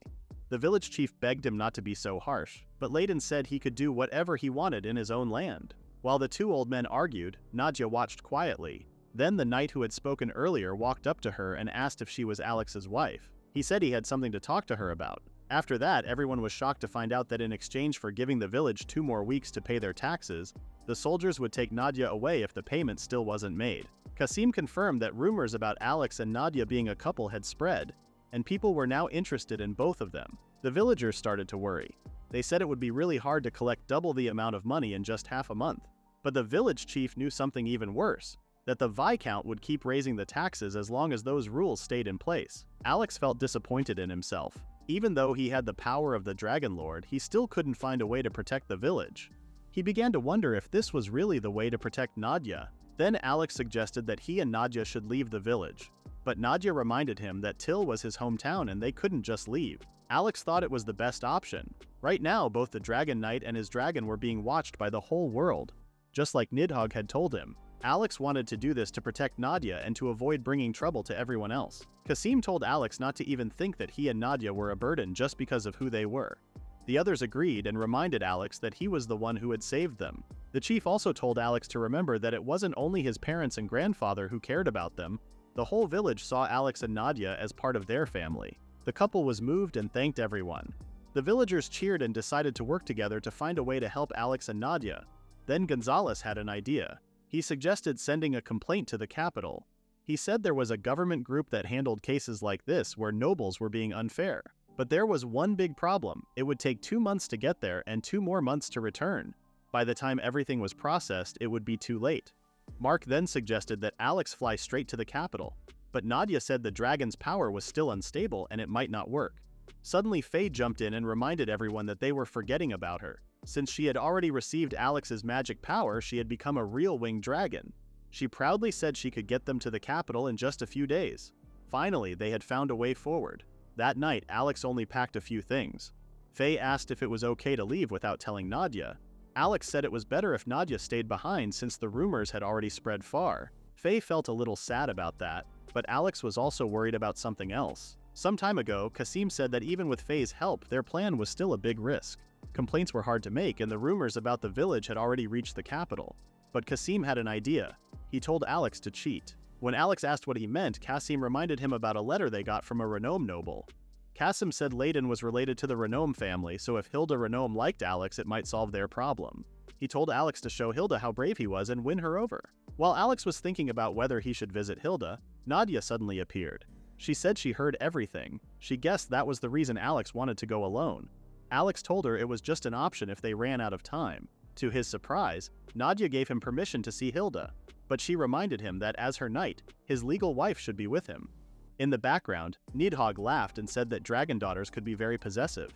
The village chief begged him not to be so harsh, but Ladon said he could do whatever he wanted in his own land. While the two old men argued, Nadja watched quietly. Then the knight who had spoken earlier walked up to her and asked if she was Alex's wife. He said he had something to talk to her about. After that, everyone was shocked to find out that in exchange for giving the village 2 more weeks to pay their taxes, the soldiers would take Nadja away if the payment still wasn't made. Kasim confirmed that rumors about Alex and Nadja being a couple had spread, and people were now interested in both of them. The villagers started to worry. They said it would be really hard to collect double the amount of money in just half a month. But the village chief knew something even worse, that the Viscount would keep raising the taxes as long as those rules stayed in place. Alex felt disappointed in himself. Even though he had the power of the Dragon Lord, he still couldn't find a way to protect the village. He began to wonder if this was really the way to protect Nadja. Then Alex suggested that he and Nadja should leave the village. But Nadja reminded him that Till was his hometown and they couldn't just leave. Alex thought it was the best option. Right now, both the Dragon Knight and his dragon were being watched by the whole world. Just like Nidhogg had told him, Alex wanted to do this to protect Nadja and to avoid bringing trouble to everyone else. Kasim told Alex not to even think that he and Nadja were a burden just because of who they were. The others agreed and reminded Alex that he was the one who had saved them. The chief also told Alex to remember that it wasn't only his parents and grandfather who cared about them. The whole village saw Alex and Nadja as part of their family. The couple was moved and thanked everyone. The villagers cheered and decided to work together to find a way to help Alex and Nadja. Then Gonzalez had an idea. He suggested sending a complaint to the capital. He said there was a government group that handled cases like this where nobles were being unfair. But there was one big problem. It would take 2 months to get there and 2 more months to return. By the time everything was processed, it would be too late. Mark then suggested that Alex fly straight to the capital. But Nadja said the dragon's power was still unstable and it might not work. Suddenly Faye jumped in and reminded everyone that they were forgetting about her. Since she had already received Alex's magic power, she had become a real winged dragon. She proudly said she could get them to the capital in just a few days. Finally, they had found a way forward. That night, Alex only packed a few things. Faye asked if it was okay to leave without telling Nadja. Alex said it was better if Nadja stayed behind since the rumors had already spread far. Faye felt a little sad about that, but Alex was also worried about something else. Some time ago, Kasim said that even with Faye's help, their plan was still a big risk. Complaints were hard to make and the rumors about the village had already reached the capital. But Kasim had an idea. He told Alex to cheat. When Alex asked what he meant, Kasim reminded him about a letter they got from a Renome noble. Kasim said Layden was related to the Renome family, so if Hilda Renome liked Alex, it might solve their problem. He told Alex to show Hilda how brave he was and win her over. While Alex was thinking about whether he should visit Hilda, Nadja suddenly appeared. She said she heard everything. She guessed that was the reason Alex wanted to go alone. Alex told her it was just an option if they ran out of time. To his surprise, Nadja gave him permission to see Hilda, but she reminded him that as her knight, his legal wife should be with him. In the background, Nidhogg laughed and said that dragon daughters could be very possessive.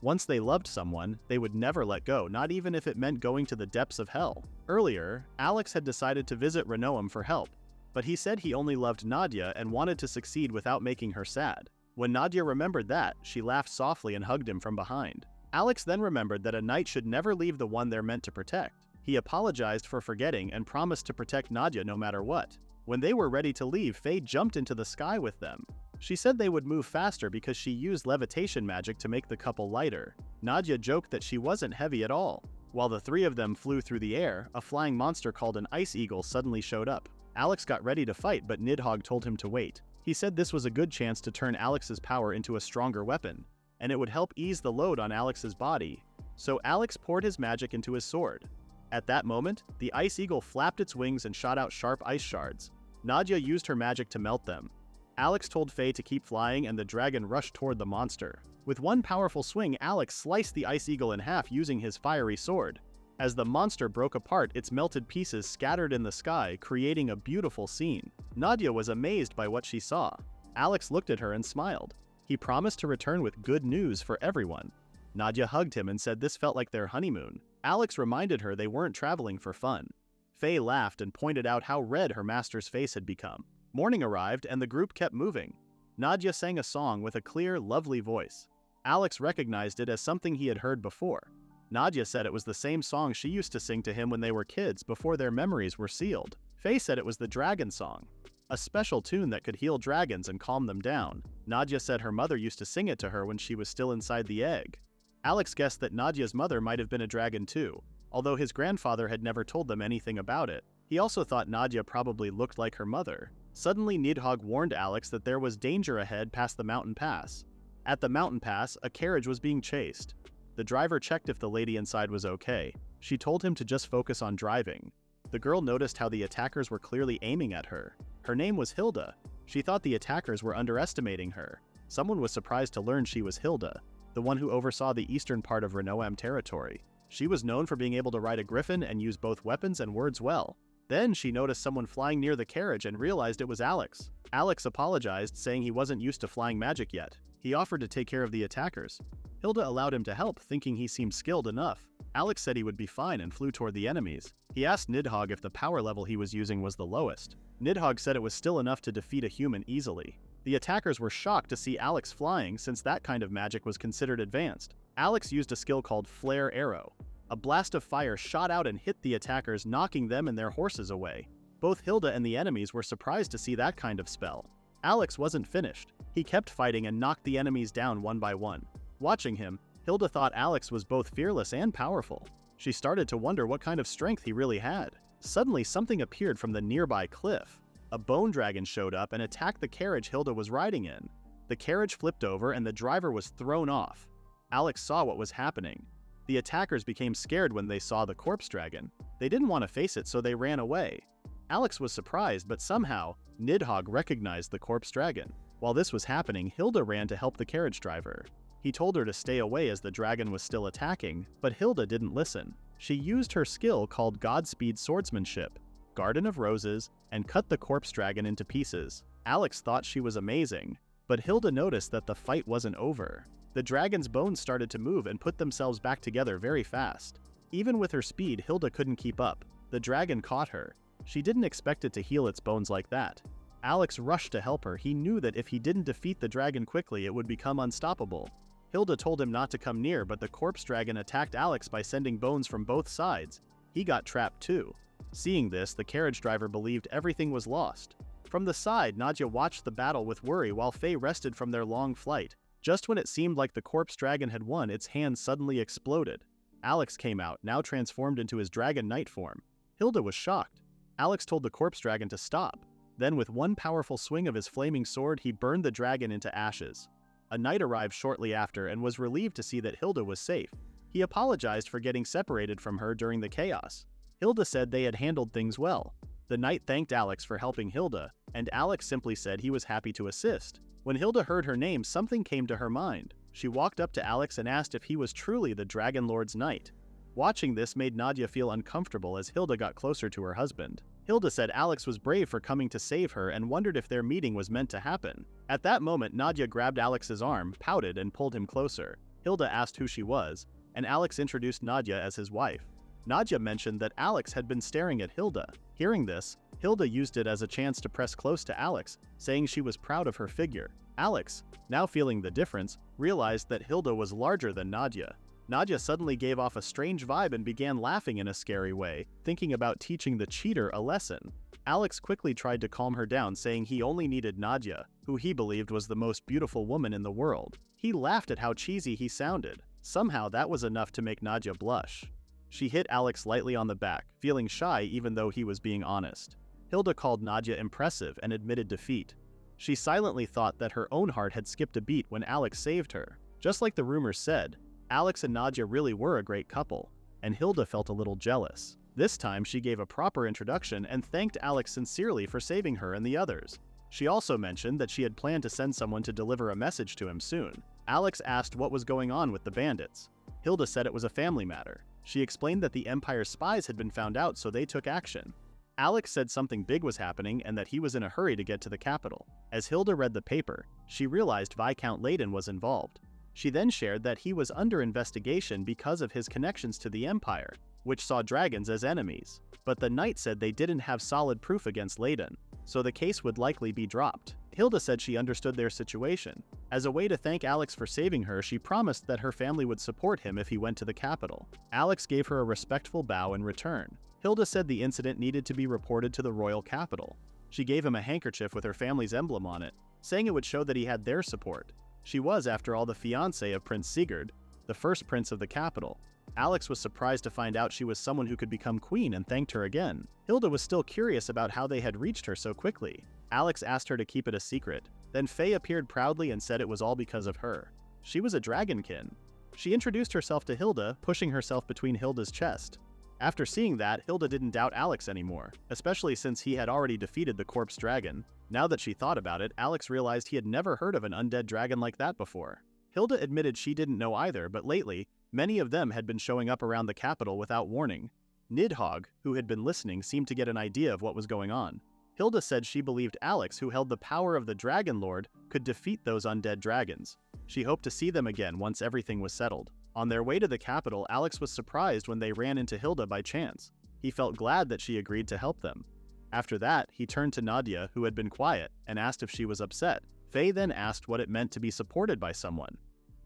Once they loved someone, they would never let go, not even if it meant going to the depths of hell. Earlier, Alex had decided to visit Renoam for help, but he said he only loved Nadja and wanted to succeed without making her sad. When Nadja remembered that, she laughed softly and hugged him from behind. Alex then remembered that a knight should never leave the one they're meant to protect. He apologized for forgetting and promised to protect Nadja no matter what. When they were ready to leave, Faye jumped into the sky with them. She said they would move faster because she used levitation magic to make the couple lighter. Nadja joked that she wasn't heavy at all. While the three of them flew through the air, a flying monster called an ice eagle suddenly showed up. Alex got ready to fight, but Nidhogg told him to wait. He said this was a good chance to turn Alex's power into a stronger weapon, and it would help ease the load on Alex's body. So Alex poured his magic into his sword. At that moment, the ice eagle flapped its wings and shot out sharp ice shards. Nadja used her magic to melt them. Alex told Faye to keep flying and the dragon rushed toward the monster. With one powerful swing, Alex sliced the ice eagle in half using his fiery sword. As the monster broke apart, its melted pieces scattered in the sky, creating a beautiful scene. Nadja was amazed by what she saw. Alex looked at her and smiled. He promised to return with good news for everyone. Nadja hugged him and said this felt like their honeymoon. Alex reminded her they weren't traveling for fun. Faye laughed and pointed out how red her master's face had become. Morning arrived and the group kept moving. Nadja sang a song with a clear, lovely voice. Alex recognized it as something he had heard before. Nadja said it was the same song she used to sing to him when they were kids before their memories were sealed. Faye said it was the dragon song, a special tune that could heal dragons and calm them down. Nadja said her mother used to sing it to her when she was still inside the egg. Alex guessed that Nadja's mother might have been a dragon too, although his grandfather had never told them anything about it. He also thought Nadja probably looked like her mother. Suddenly, Nidhogg warned Alex that there was danger ahead past the mountain pass. At the mountain pass, a carriage was being chased. The driver checked if the lady inside was okay. She told him to just focus on driving. The girl noticed how the attackers were clearly aiming at her. Her name was Hilda. She thought the attackers were underestimating her. Someone was surprised to learn she was Hilda, the one who oversaw the eastern part of Renoam territory. She was known for being able to ride a griffin and use both weapons and words well. Then she noticed someone flying near the carriage and realized it was Alex. Alex apologized, saying he wasn't used to flying magic yet. He offered to take care of the attackers. Hilda allowed him to help, thinking he seemed skilled enough. Alex said he would be fine and flew toward the enemies. He asked Nidhogg if the power level he was using was the lowest. Nidhogg said it was still enough to defeat a human easily. The attackers were shocked to see Alex flying, since that kind of magic was considered advanced. Alex used a skill called Flare Arrow. A blast of fire shot out and hit the attackers, knocking them and their horses away. Both Hilda and the enemies were surprised to see that kind of spell. Alex wasn't finished. He kept fighting and knocked the enemies down one by one. Watching him, Hilda thought Alex was both fearless and powerful. She started to wonder what kind of strength he really had. Suddenly, something appeared from the nearby cliff. A bone dragon showed up and attacked the carriage Hilda was riding in. The carriage flipped over and the driver was thrown off. Alex saw what was happening. The attackers became scared when they saw the corpse dragon. They didn't want to face it, so they ran away. Alex was surprised, but somehow, Nidhogg recognized the corpse dragon. While this was happening, Hilda ran to help the carriage driver. He told her to stay away as the dragon was still attacking, but Hilda didn't listen. She used her skill called Godspeed Swordsmanship, Garden of Roses, and cut the corpse dragon into pieces. Alex thought she was amazing, but Hilda noticed that the fight wasn't over. The dragon's bones started to move and put themselves back together very fast. Even with her speed, Hilda couldn't keep up. The dragon caught her. She didn't expect it to heal its bones like that. Alex rushed to help her. He knew that if he didn't defeat the dragon quickly, it would become unstoppable. Hilda told him not to come near, but the corpse dragon attacked Alex by sending bones from both sides. He got trapped too. Seeing this, the carriage driver believed everything was lost. From the side, Nadja watched the battle with worry while Faye rested from their long flight. Just when it seemed like the corpse dragon had won, its hand suddenly exploded. Alex came out, now transformed into his dragon knight form. Hilda was shocked. Alex told the corpse dragon to stop. Then with one powerful swing of his flaming sword, he burned the dragon into ashes. A knight arrived shortly after and was relieved to see that Hilda was safe. He apologized for getting separated from her during the chaos. Hilda said they had handled things well. The knight thanked Alex for helping Hilda, and Alex simply said he was happy to assist. When Hilda heard her name, something came to her mind. She walked up to Alex and asked if he was truly the Dragon Lord's knight. Watching this made Nadja feel uncomfortable as Hilda got closer to her husband. Hilda said Alex was brave for coming to save her and wondered if their meeting was meant to happen. At that moment, Nadja grabbed Alex's arm, pouted, and pulled him closer. Hilda asked who she was, and Alex introduced Nadja as his wife. Nadja mentioned that Alex had been staring at Hilda. Hearing this, Hilda used it as a chance to press close to Alex, saying she was proud of her figure. Alex, now feeling the difference, realized that Hilda was larger than Nadja. Nadja suddenly gave off a strange vibe and began laughing in a scary way, thinking about teaching the cheater a lesson. Alex quickly tried to calm her down, saying he only needed Nadja, who he believed was the most beautiful woman in the world. He laughed at how cheesy he sounded. Somehow that was enough to make Nadja blush. She hit Alex lightly on the back, feeling shy even though he was being honest. Hilda called Nadja impressive and admitted defeat. She silently thought that her own heart had skipped a beat when Alex saved her. Just like the rumors said, Alex and Nadja really were a great couple, and Hilda felt a little jealous. This time she gave a proper introduction and thanked Alex sincerely for saving her and the others. She also mentioned that she had planned to send someone to deliver a message to him soon. Alex asked what was going on with the bandits. Hilda said it was a family matter. She explained that the Empire's spies had been found out, so they took action. Alex said something big was happening and that he was in a hurry to get to the capital. As Hilda read the paper, she realized Viscount Leyden was involved. She then shared that he was under investigation because of his connections to the Empire, which saw dragons as enemies. But the knight said they didn't have solid proof against Leyden, so the case would likely be dropped. Hilda said she understood their situation. As a way to thank Alex for saving her, she promised that her family would support him if he went to the capital. Alex gave her a respectful bow in return. Hilda said the incident needed to be reported to the royal capital. She gave him a handkerchief with her family's emblem on it, saying it would show that he had their support. She was, after all, the fiancée of Prince Sigurd, the first prince of the capital. Alex was surprised to find out she was someone who could become queen and thanked her again. Hilda was still curious about how they had reached her so quickly. Alex asked her to keep it a secret. Then Faye appeared proudly and said it was all because of her. She was a dragonkin. She introduced herself to Hilda, pushing herself between Hilda's chest. After seeing that, Hilda didn't doubt Alex anymore, especially since he had already defeated the corpse dragon. Now that she thought about it, Alex realized he had never heard of an undead dragon like that before. Hilda admitted she didn't know either, but lately, many of them had been showing up around the capital without warning. Nidhogg, who had been listening, seemed to get an idea of what was going on. Hilda said she believed Alex, who held the power of the Dragon Lord, could defeat those undead dragons. She hoped to see them again once everything was settled. On their way to the capital, Alex was surprised when they ran into Hilda by chance. He felt glad that she agreed to help them. After that, he turned to Nadja, who had been quiet, and asked if she was upset. Faye then asked what it meant to be supported by someone.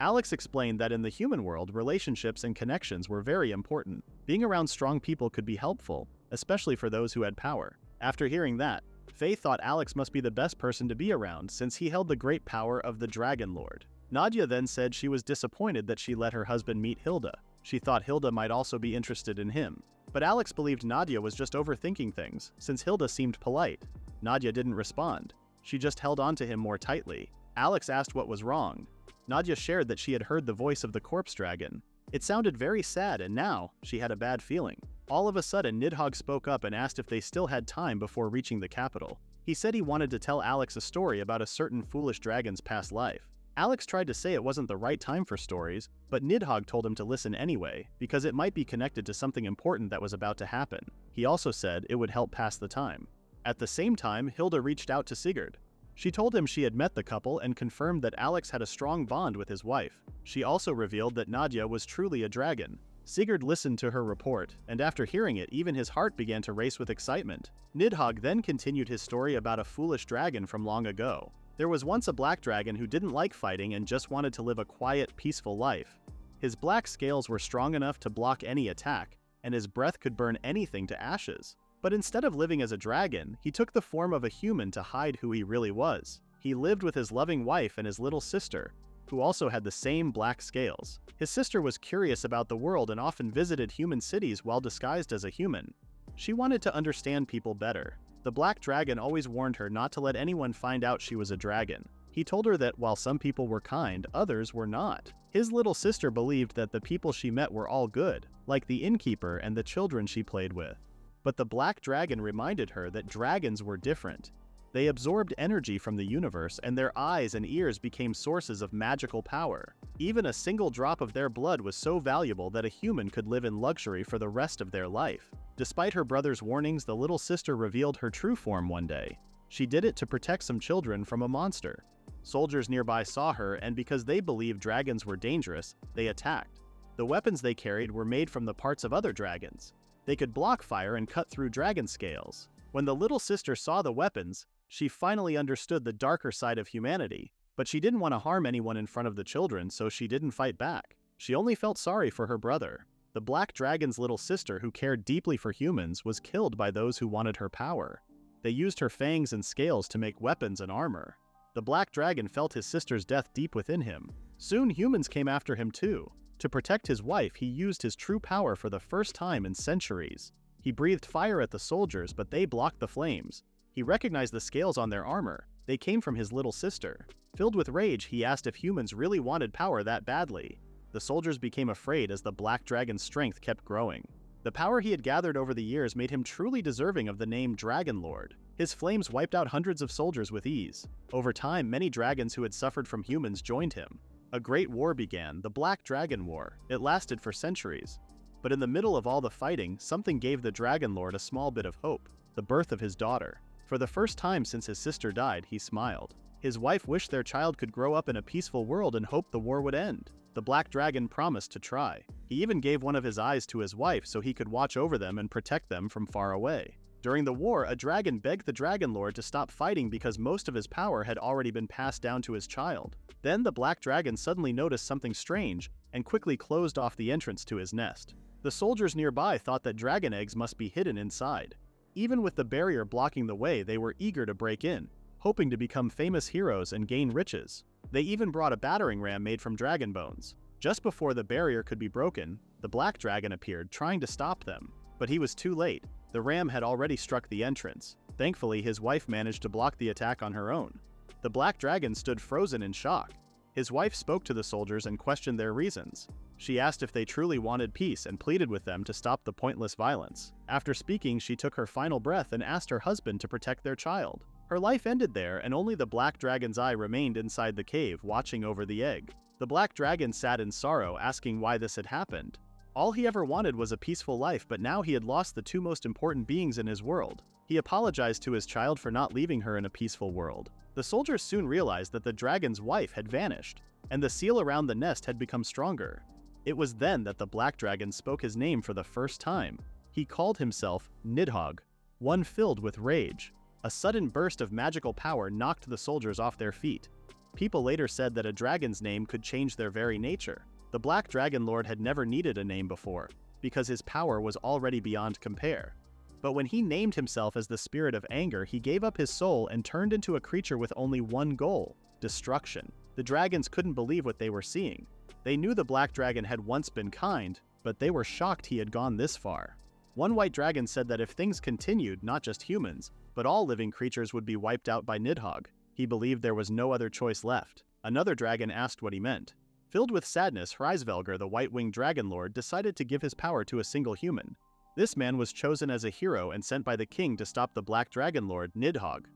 Alex explained that in the human world, relationships and connections were very important. Being around strong people could be helpful, especially for those who had power. After hearing that, Faye thought Alex must be the best person to be around since he held the great power of the Dragon Lord. Nadja then said she was disappointed that she let her husband meet Hilda. She thought Hilda might also be interested in him. But Alex believed Nadja was just overthinking things, since Hilda seemed polite. Nadja didn't respond. She just held on to him more tightly. Alex asked what was wrong. Nadja shared that she had heard the voice of the corpse dragon. It sounded very sad, and now she had a bad feeling. All of a sudden, Nidhogg spoke up and asked if they still had time before reaching the capital. He said he wanted to tell Alex a story about a certain foolish dragon's past life. Alex tried to say it wasn't the right time for stories, but Nidhogg told him to listen anyway, because it might be connected to something important that was about to happen. He also said it would help pass the time. At the same time, Hilda reached out to Sigurd. She told him she had met the couple and confirmed that Alex had a strong bond with his wife. She also revealed that Nadja was truly a dragon. Sigurd listened to her report, and after hearing it, even his heart began to race with excitement. Nidhogg then continued his story about a foolish dragon from long ago. There was once a black dragon who didn't like fighting and just wanted to live a quiet, peaceful life. His black scales were strong enough to block any attack, and his breath could burn anything to ashes. But instead of living as a dragon, he took the form of a human to hide who he really was. He lived with his loving wife and his little sister, who also had the same black scales. His sister was curious about the world and often visited human cities while disguised as a human. She wanted to understand people better. The black dragon always warned her not to let anyone find out she was a dragon. He told her that while some people were kind, others were not. His little sister believed that the people she met were all good, like the innkeeper and the children she played with. But the black dragon reminded her that dragons were different. They absorbed energy from the universe, and their eyes and ears became sources of magical power. Even a single drop of their blood was so valuable that a human could live in luxury for the rest of their life. Despite her brother's warnings, the little sister revealed her true form one day. She did it to protect some children from a monster. Soldiers nearby saw her, and because they believed dragons were dangerous, they attacked. The weapons they carried were made from the parts of other dragons. They could block fire and cut through dragon scales. When the little sister saw the weapons, she finally understood the darker side of humanity, but she didn't want to harm anyone in front of the children, so she didn't fight back. She only felt sorry for her brother. The black dragon's little sister, who cared deeply for humans, was killed by those who wanted her power. They used her fangs and scales to make weapons and armor. The black dragon felt his sister's death deep within him. Soon humans came after him too. To protect his wife, he used his true power for the first time in centuries. He breathed fire at the soldiers, but they blocked the flames. He recognized the scales on their armor. They came from his little sister. Filled with rage, he asked if humans really wanted power that badly. The soldiers became afraid as the black dragon's strength kept growing. The power he had gathered over the years made him truly deserving of the name Dragon Lord. His flames wiped out hundreds of soldiers with ease. Over time, many dragons who had suffered from humans joined him. A great war began, the Black Dragon War. It lasted for centuries. But in the middle of all the fighting, something gave the Dragon Lord a small bit of hope: the birth of his daughter. For the first time since his sister died, he smiled. His wife wished their child could grow up in a peaceful world and hoped the war would end. The black dragon promised to try. He even gave one of his eyes to his wife so he could watch over them and protect them from far away. During the war, a dragon begged the Dragon Lord to stop fighting because most of his power had already been passed down to his child. Then the black dragon suddenly noticed something strange and quickly closed off the entrance to his nest. The soldiers nearby thought that dragon eggs must be hidden inside. Even with the barrier blocking the way, they were eager to break in, hoping to become famous heroes and gain riches. They even brought a battering ram made from dragon bones. Just before the barrier could be broken, the black dragon appeared, trying to stop them. But he was too late. The ram had already struck the entrance. Thankfully, his wife managed to block the attack on her own. The black dragon stood frozen in shock. His wife spoke to the soldiers and questioned their reasons. She asked if they truly wanted peace and pleaded with them to stop the pointless violence. After speaking, she took her final breath and asked her husband to protect their child. Her life ended there, and only the black dragon's eye remained inside the cave, watching over the egg. The black dragon sat in sorrow, asking why this had happened. All he ever wanted was a peaceful life, but now he had lost the two most important beings in his world. He apologized to his child for not leaving her in a peaceful world. The soldiers soon realized that the dragon's wife had vanished, and the seal around the nest had become stronger. It was then that the black dragon spoke his name for the first time. He called himself Nidhogg, one filled with rage. A sudden burst of magical power knocked the soldiers off their feet. People later said that a dragon's name could change their very nature. The Black Dragon Lord had never needed a name before, because his power was already beyond compare. But when he named himself as the Spirit of Anger, he gave up his soul and turned into a creature with only one goal: destruction. The dragons couldn't believe what they were seeing. They knew the Black Dragon had once been kind, but they were shocked he had gone this far. One white dragon said that if things continued, not just humans, but all living creatures would be wiped out by Nidhogg. He believed there was no other choice left. Another dragon asked what he meant. Filled with sadness, Hreisvelgr, the white-winged dragon lord, decided to give his power to a single human. This man was chosen as a hero and sent by the king to stop the Black Dragon Lord, Nidhogg.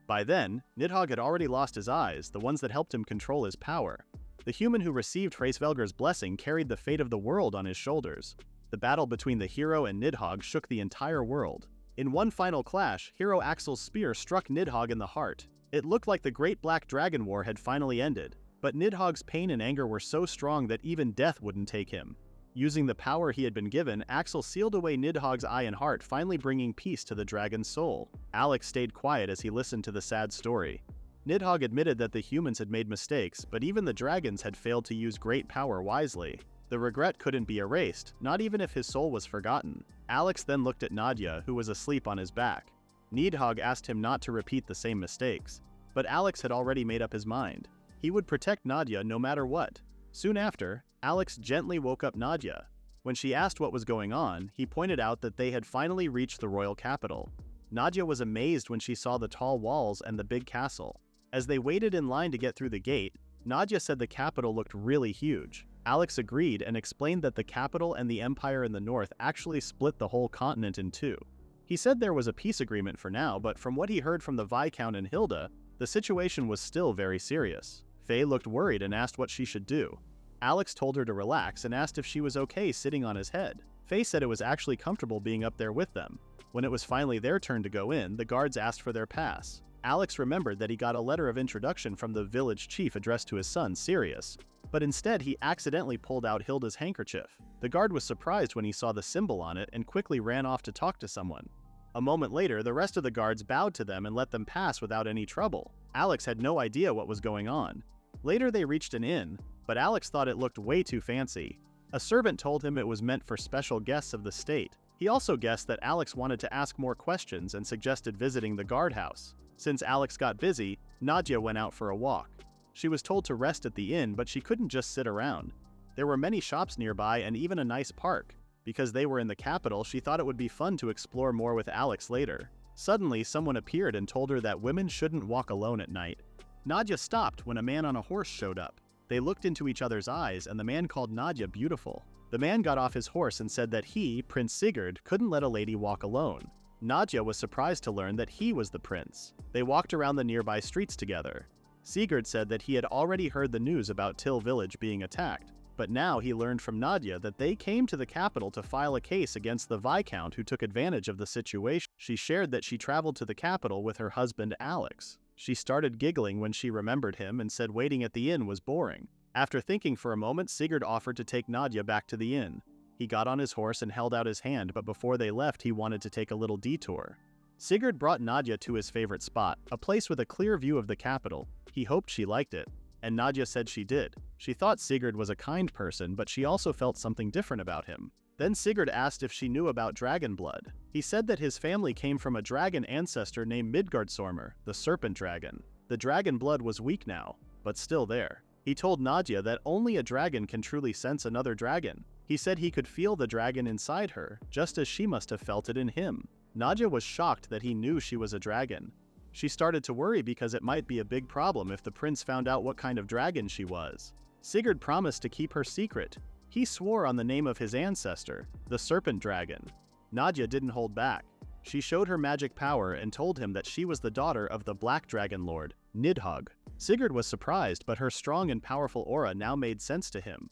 By then, Nidhogg had already lost his eyes, the ones that helped him control his power. The human who received Hreisvelgr's blessing carried the fate of the world on his shoulders. The battle between the hero and Nidhogg shook the entire world. In one final clash, Hero Axel's spear struck Nidhogg in the heart. It looked like the Great Black Dragon War had finally ended, but Nidhogg's pain and anger were so strong that even death wouldn't take him. Using the power he had been given, Axel sealed away Nidhogg's eye and heart, finally bringing peace to the dragon's soul. Alex stayed quiet as he listened to the sad story. Nidhogg admitted that the humans had made mistakes, but even the dragons had failed to use great power wisely. The regret couldn't be erased, not even if his soul was forgotten. Alex then looked at Nadja, who was asleep on his back. Nidhogg asked him not to repeat the same mistakes, but Alex had already made up his mind. He would protect Nadja no matter what. Soon after, Alex gently woke up Nadja. When she asked what was going on, he pointed out that they had finally reached the royal capital. Nadja was amazed when she saw the tall walls and the big castle. As they waited in line to get through the gate, Nadja said the capital looked really huge. Alex agreed and explained that the capital and the empire in the north actually split the whole continent in two. He said there was a peace agreement for now, but from what he heard from the Viscount and Hilda, the situation was still very serious. Faye looked worried and asked what she should do. Alex told her to relax and asked if she was okay sitting on his head. Faye said it was actually comfortable being up there with them. When it was finally their turn to go in, the guards asked for their pass. Alex remembered that he got a letter of introduction from the village chief addressed to his son, Sirius, but instead he accidentally pulled out Hilda's handkerchief. The guard was surprised when he saw the symbol on it and quickly ran off to talk to someone. A moment later, the rest of the guards bowed to them and let them pass without any trouble. Alex had no idea what was going on. Later they reached an inn, but Alex thought it looked way too fancy. A servant told him it was meant for special guests of the state. He also guessed that Alex wanted to ask more questions and suggested visiting the guardhouse. Since Alex got busy, Nadja went out for a walk. She was told to rest at the inn, but she couldn't just sit around. There were many shops nearby and even a nice park. Because they were in the capital, she thought it would be fun to explore more with Alex later. Suddenly, someone appeared and told her that women shouldn't walk alone at night. Nadja stopped when a man on a horse showed up. They looked into each other's eyes, and the man called Nadja beautiful. The man got off his horse and said that he, Prince Sigurd, couldn't let a lady walk alone. Nadja was surprised to learn that he was the prince. They walked around the nearby streets together. Sigurd said that he had already heard the news about Till village being attacked, but now he learned from Nadja that they came to the capital to file a case against the Viscount who took advantage of the situation. She shared that she traveled to the capital with her husband Alex. She started giggling when she remembered him and said waiting at the inn was boring. After thinking for a moment, Sigurd offered to take Nadja back to the inn. He got on his horse and held out his hand, but before they left, he wanted to take a little detour. Sigurd brought Nadja to his favorite spot, a place with a clear view of the capital. He hoped she liked it, and Nadja said she did. She thought Sigurd was a kind person, but she also felt something different about him. Then Sigurd asked if she knew about dragon blood. He said that his family came from a dragon ancestor named Midgardsormr, the serpent dragon. The dragon blood was weak now, but still there. He told Nadja that only a dragon can truly sense another dragon. He said he could feel the dragon inside her, just as she must have felt it in him. Nadja was shocked that he knew she was a dragon. She started to worry because it might be a big problem if the prince found out what kind of dragon she was. Sigurd promised to keep her secret. He swore on the name of his ancestor, the serpent dragon. Nadja didn't hold back. She showed her magic power and told him that she was the daughter of the Black Dragon Lord, Nidhogg. Sigurd was surprised, but her strong and powerful aura now made sense to him.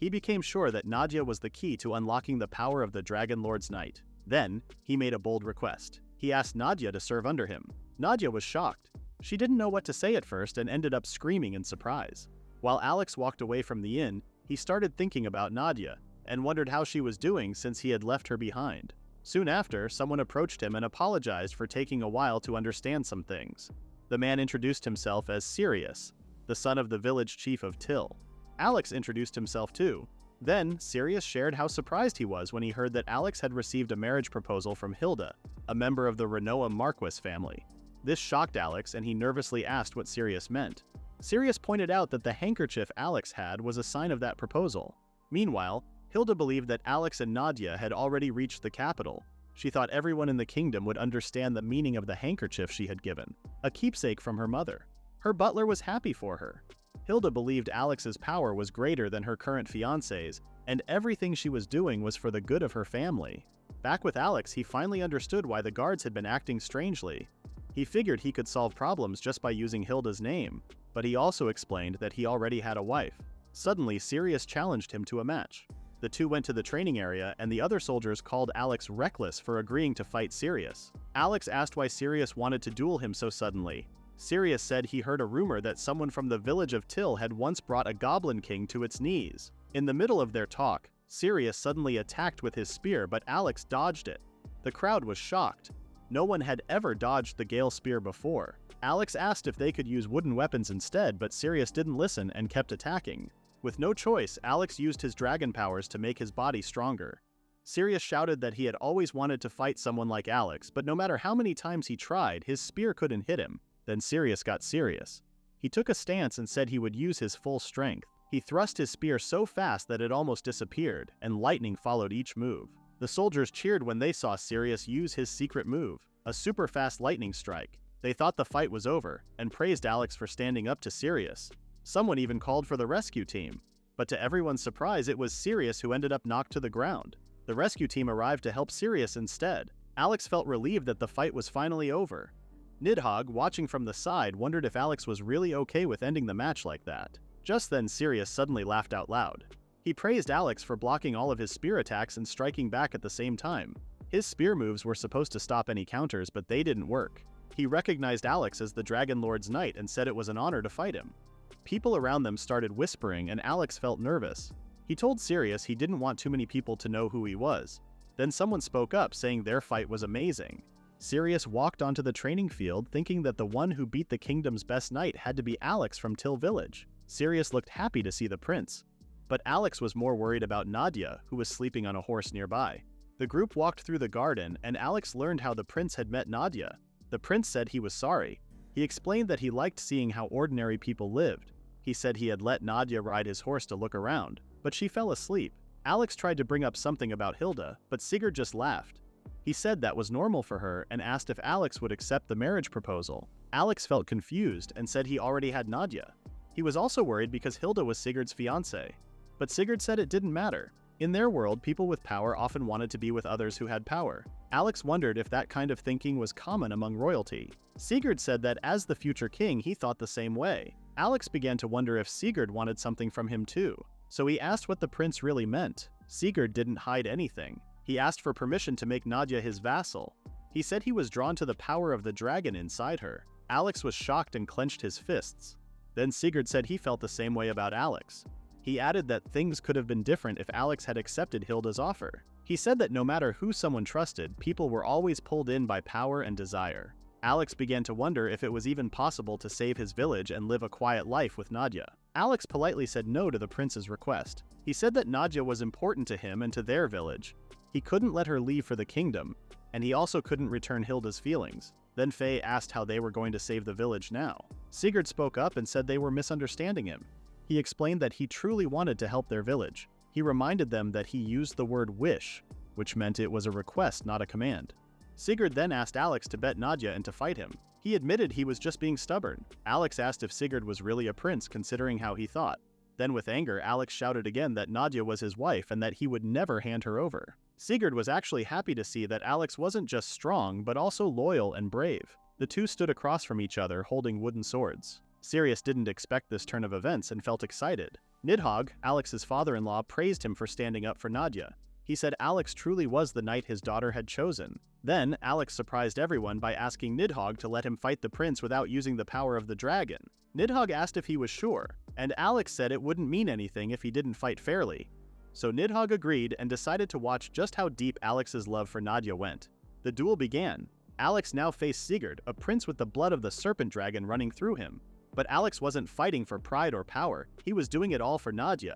He became sure that Nadja was the key to unlocking the power of the Dragon Lord's Knight. Then, he made a bold request. He asked Nadja to serve under him. Nadja was shocked. She didn't know what to say at first and ended up screaming in surprise. While Alex walked away from the inn, he started thinking about Nadja and wondered how she was doing since he had left her behind. Soon after, someone approached him and apologized for taking a while to understand some things. The man introduced himself as Sirius, the son of the village chief of Till. Alex introduced himself too. Then, Sirius shared how surprised he was when he heard that Alex had received a marriage proposal from Hilda, a member of the Renoa Marquis family. This shocked Alex, and he nervously asked what Sirius meant. Sirius pointed out that the handkerchief Alex had was a sign of that proposal. Meanwhile, Hilda believed that Alex and Nadja had already reached the capital. She thought everyone in the kingdom would understand the meaning of the handkerchief she had given, a keepsake from her mother. Her butler was happy for her. Hilda believed Alex's power was greater than her current fiancé's, and everything she was doing was for the good of her family. Back with Alex, he finally understood why the guards had been acting strangely. He figured he could solve problems just by using Hilda's name, but he also explained that he already had a wife. Suddenly, Sirius challenged him to a match. The two went to the training area, and the other soldiers called Alex reckless for agreeing to fight Sirius. Alex asked why Sirius wanted to duel him so suddenly. Sirius said he heard a rumor that someone from the village of Till had once brought a goblin king to its knees. In the middle of their talk, Sirius suddenly attacked with his spear, but Alex dodged it. The crowd was shocked. No one had ever dodged the Gale spear before. Alex asked if they could use wooden weapons instead, but Sirius didn't listen and kept attacking. With no choice, Alex used his dragon powers to make his body stronger. Sirius shouted that he had always wanted to fight someone like Alex, but no matter how many times he tried, his spear couldn't hit him. Then Sirius got serious. He took a stance and said he would use his full strength. He thrust his spear so fast that it almost disappeared, and lightning followed each move. The soldiers cheered when they saw Sirius use his secret move, a super fast lightning strike. They thought the fight was over, and praised Alex for standing up to Sirius. Someone even called for the rescue team. But to everyone's surprise, it was Sirius who ended up knocked to the ground. The rescue team arrived to help Sirius instead. Alex felt relieved that the fight was finally over. Nidhogg, watching from the side, wondered if Alex was really okay with ending the match like that. Just then, Sirius suddenly laughed out loud. He praised Alex for blocking all of his spear attacks and striking back at the same time. His spear moves were supposed to stop any counters, but they didn't work. He recognized Alex as the Dragon Lord's knight and said it was an honor to fight him. People around them started whispering, and Alex felt nervous. He told Sirius he didn't want too many people to know who he was. Then someone spoke up, saying their fight was amazing. Sirius walked onto the training field, thinking that the one who beat the kingdom's best knight had to be Alex from Till Village. Sirius looked happy to see the prince. But Alex was more worried about Nadja, who was sleeping on a horse nearby. The group walked through the garden, and Alex learned how the prince had met Nadja. The prince said he was sorry. He explained that he liked seeing how ordinary people lived. He said he had let Nadja ride his horse to look around, but she fell asleep. Alex tried to bring up something about Hilda, but Sigurd just laughed. He said that was normal for her and asked if Alex would accept the marriage proposal. Alex felt confused and said he already had Nadja. He was also worried because Hilda was Sigurd's fiancée. But Sigurd said it didn't matter. In their world, people with power often wanted to be with others who had power. Alex wondered if that kind of thinking was common among royalty. Sigurd said that as the future king, he thought the same way. Alex began to wonder if Sigurd wanted something from him too. So he asked what the prince really meant. Sigurd didn't hide anything. He asked for permission to make Nadja his vassal. He said he was drawn to the power of the dragon inside her. Alex was shocked and clenched his fists. Then Sigurd said he felt the same way about Alex. He added that things could have been different if Alex had accepted Hilda's offer. He said that no matter who someone trusted, people were always pulled in by power and desire. Alex began to wonder if it was even possible to save his village and live a quiet life with Nadja. Alex politely said no to the prince's request. He said that Nadja was important to him and to their village. He couldn't let her leave for the kingdom, and he also couldn't return Hilda's feelings. Then Faye asked how they were going to save the village now. Sigurd spoke up and said they were misunderstanding him. He explained that he truly wanted to help their village. He reminded them that he used the word wish, which meant it was a request, not a command. Sigurd then asked Alex to bet Nadja and to fight him. He admitted he was just being stubborn. Alex asked if Sigurd was really a prince, considering how he thought. Then with anger, Alex shouted again that Nadja was his wife and that he would never hand her over. Sigurd was actually happy to see that Alex wasn't just strong, but also loyal and brave. The two stood across from each other, holding wooden swords. Sirius didn't expect this turn of events and felt excited. Nidhogg, Alex's father-in-law, praised him for standing up for Nadja. He said Alex truly was the knight his daughter had chosen. Then, Alex surprised everyone by asking Nidhogg to let him fight the prince without using the power of the dragon. Nidhogg asked if he was sure, and Alex said it wouldn't mean anything if he didn't fight fairly. So Nidhogg agreed and decided to watch just how deep Alex's love for Nadja went. The duel began. Alex now faced Sigurd, a prince with the blood of the serpent dragon running through him. But Alex wasn't fighting for pride or power, he was doing it all for Nadja.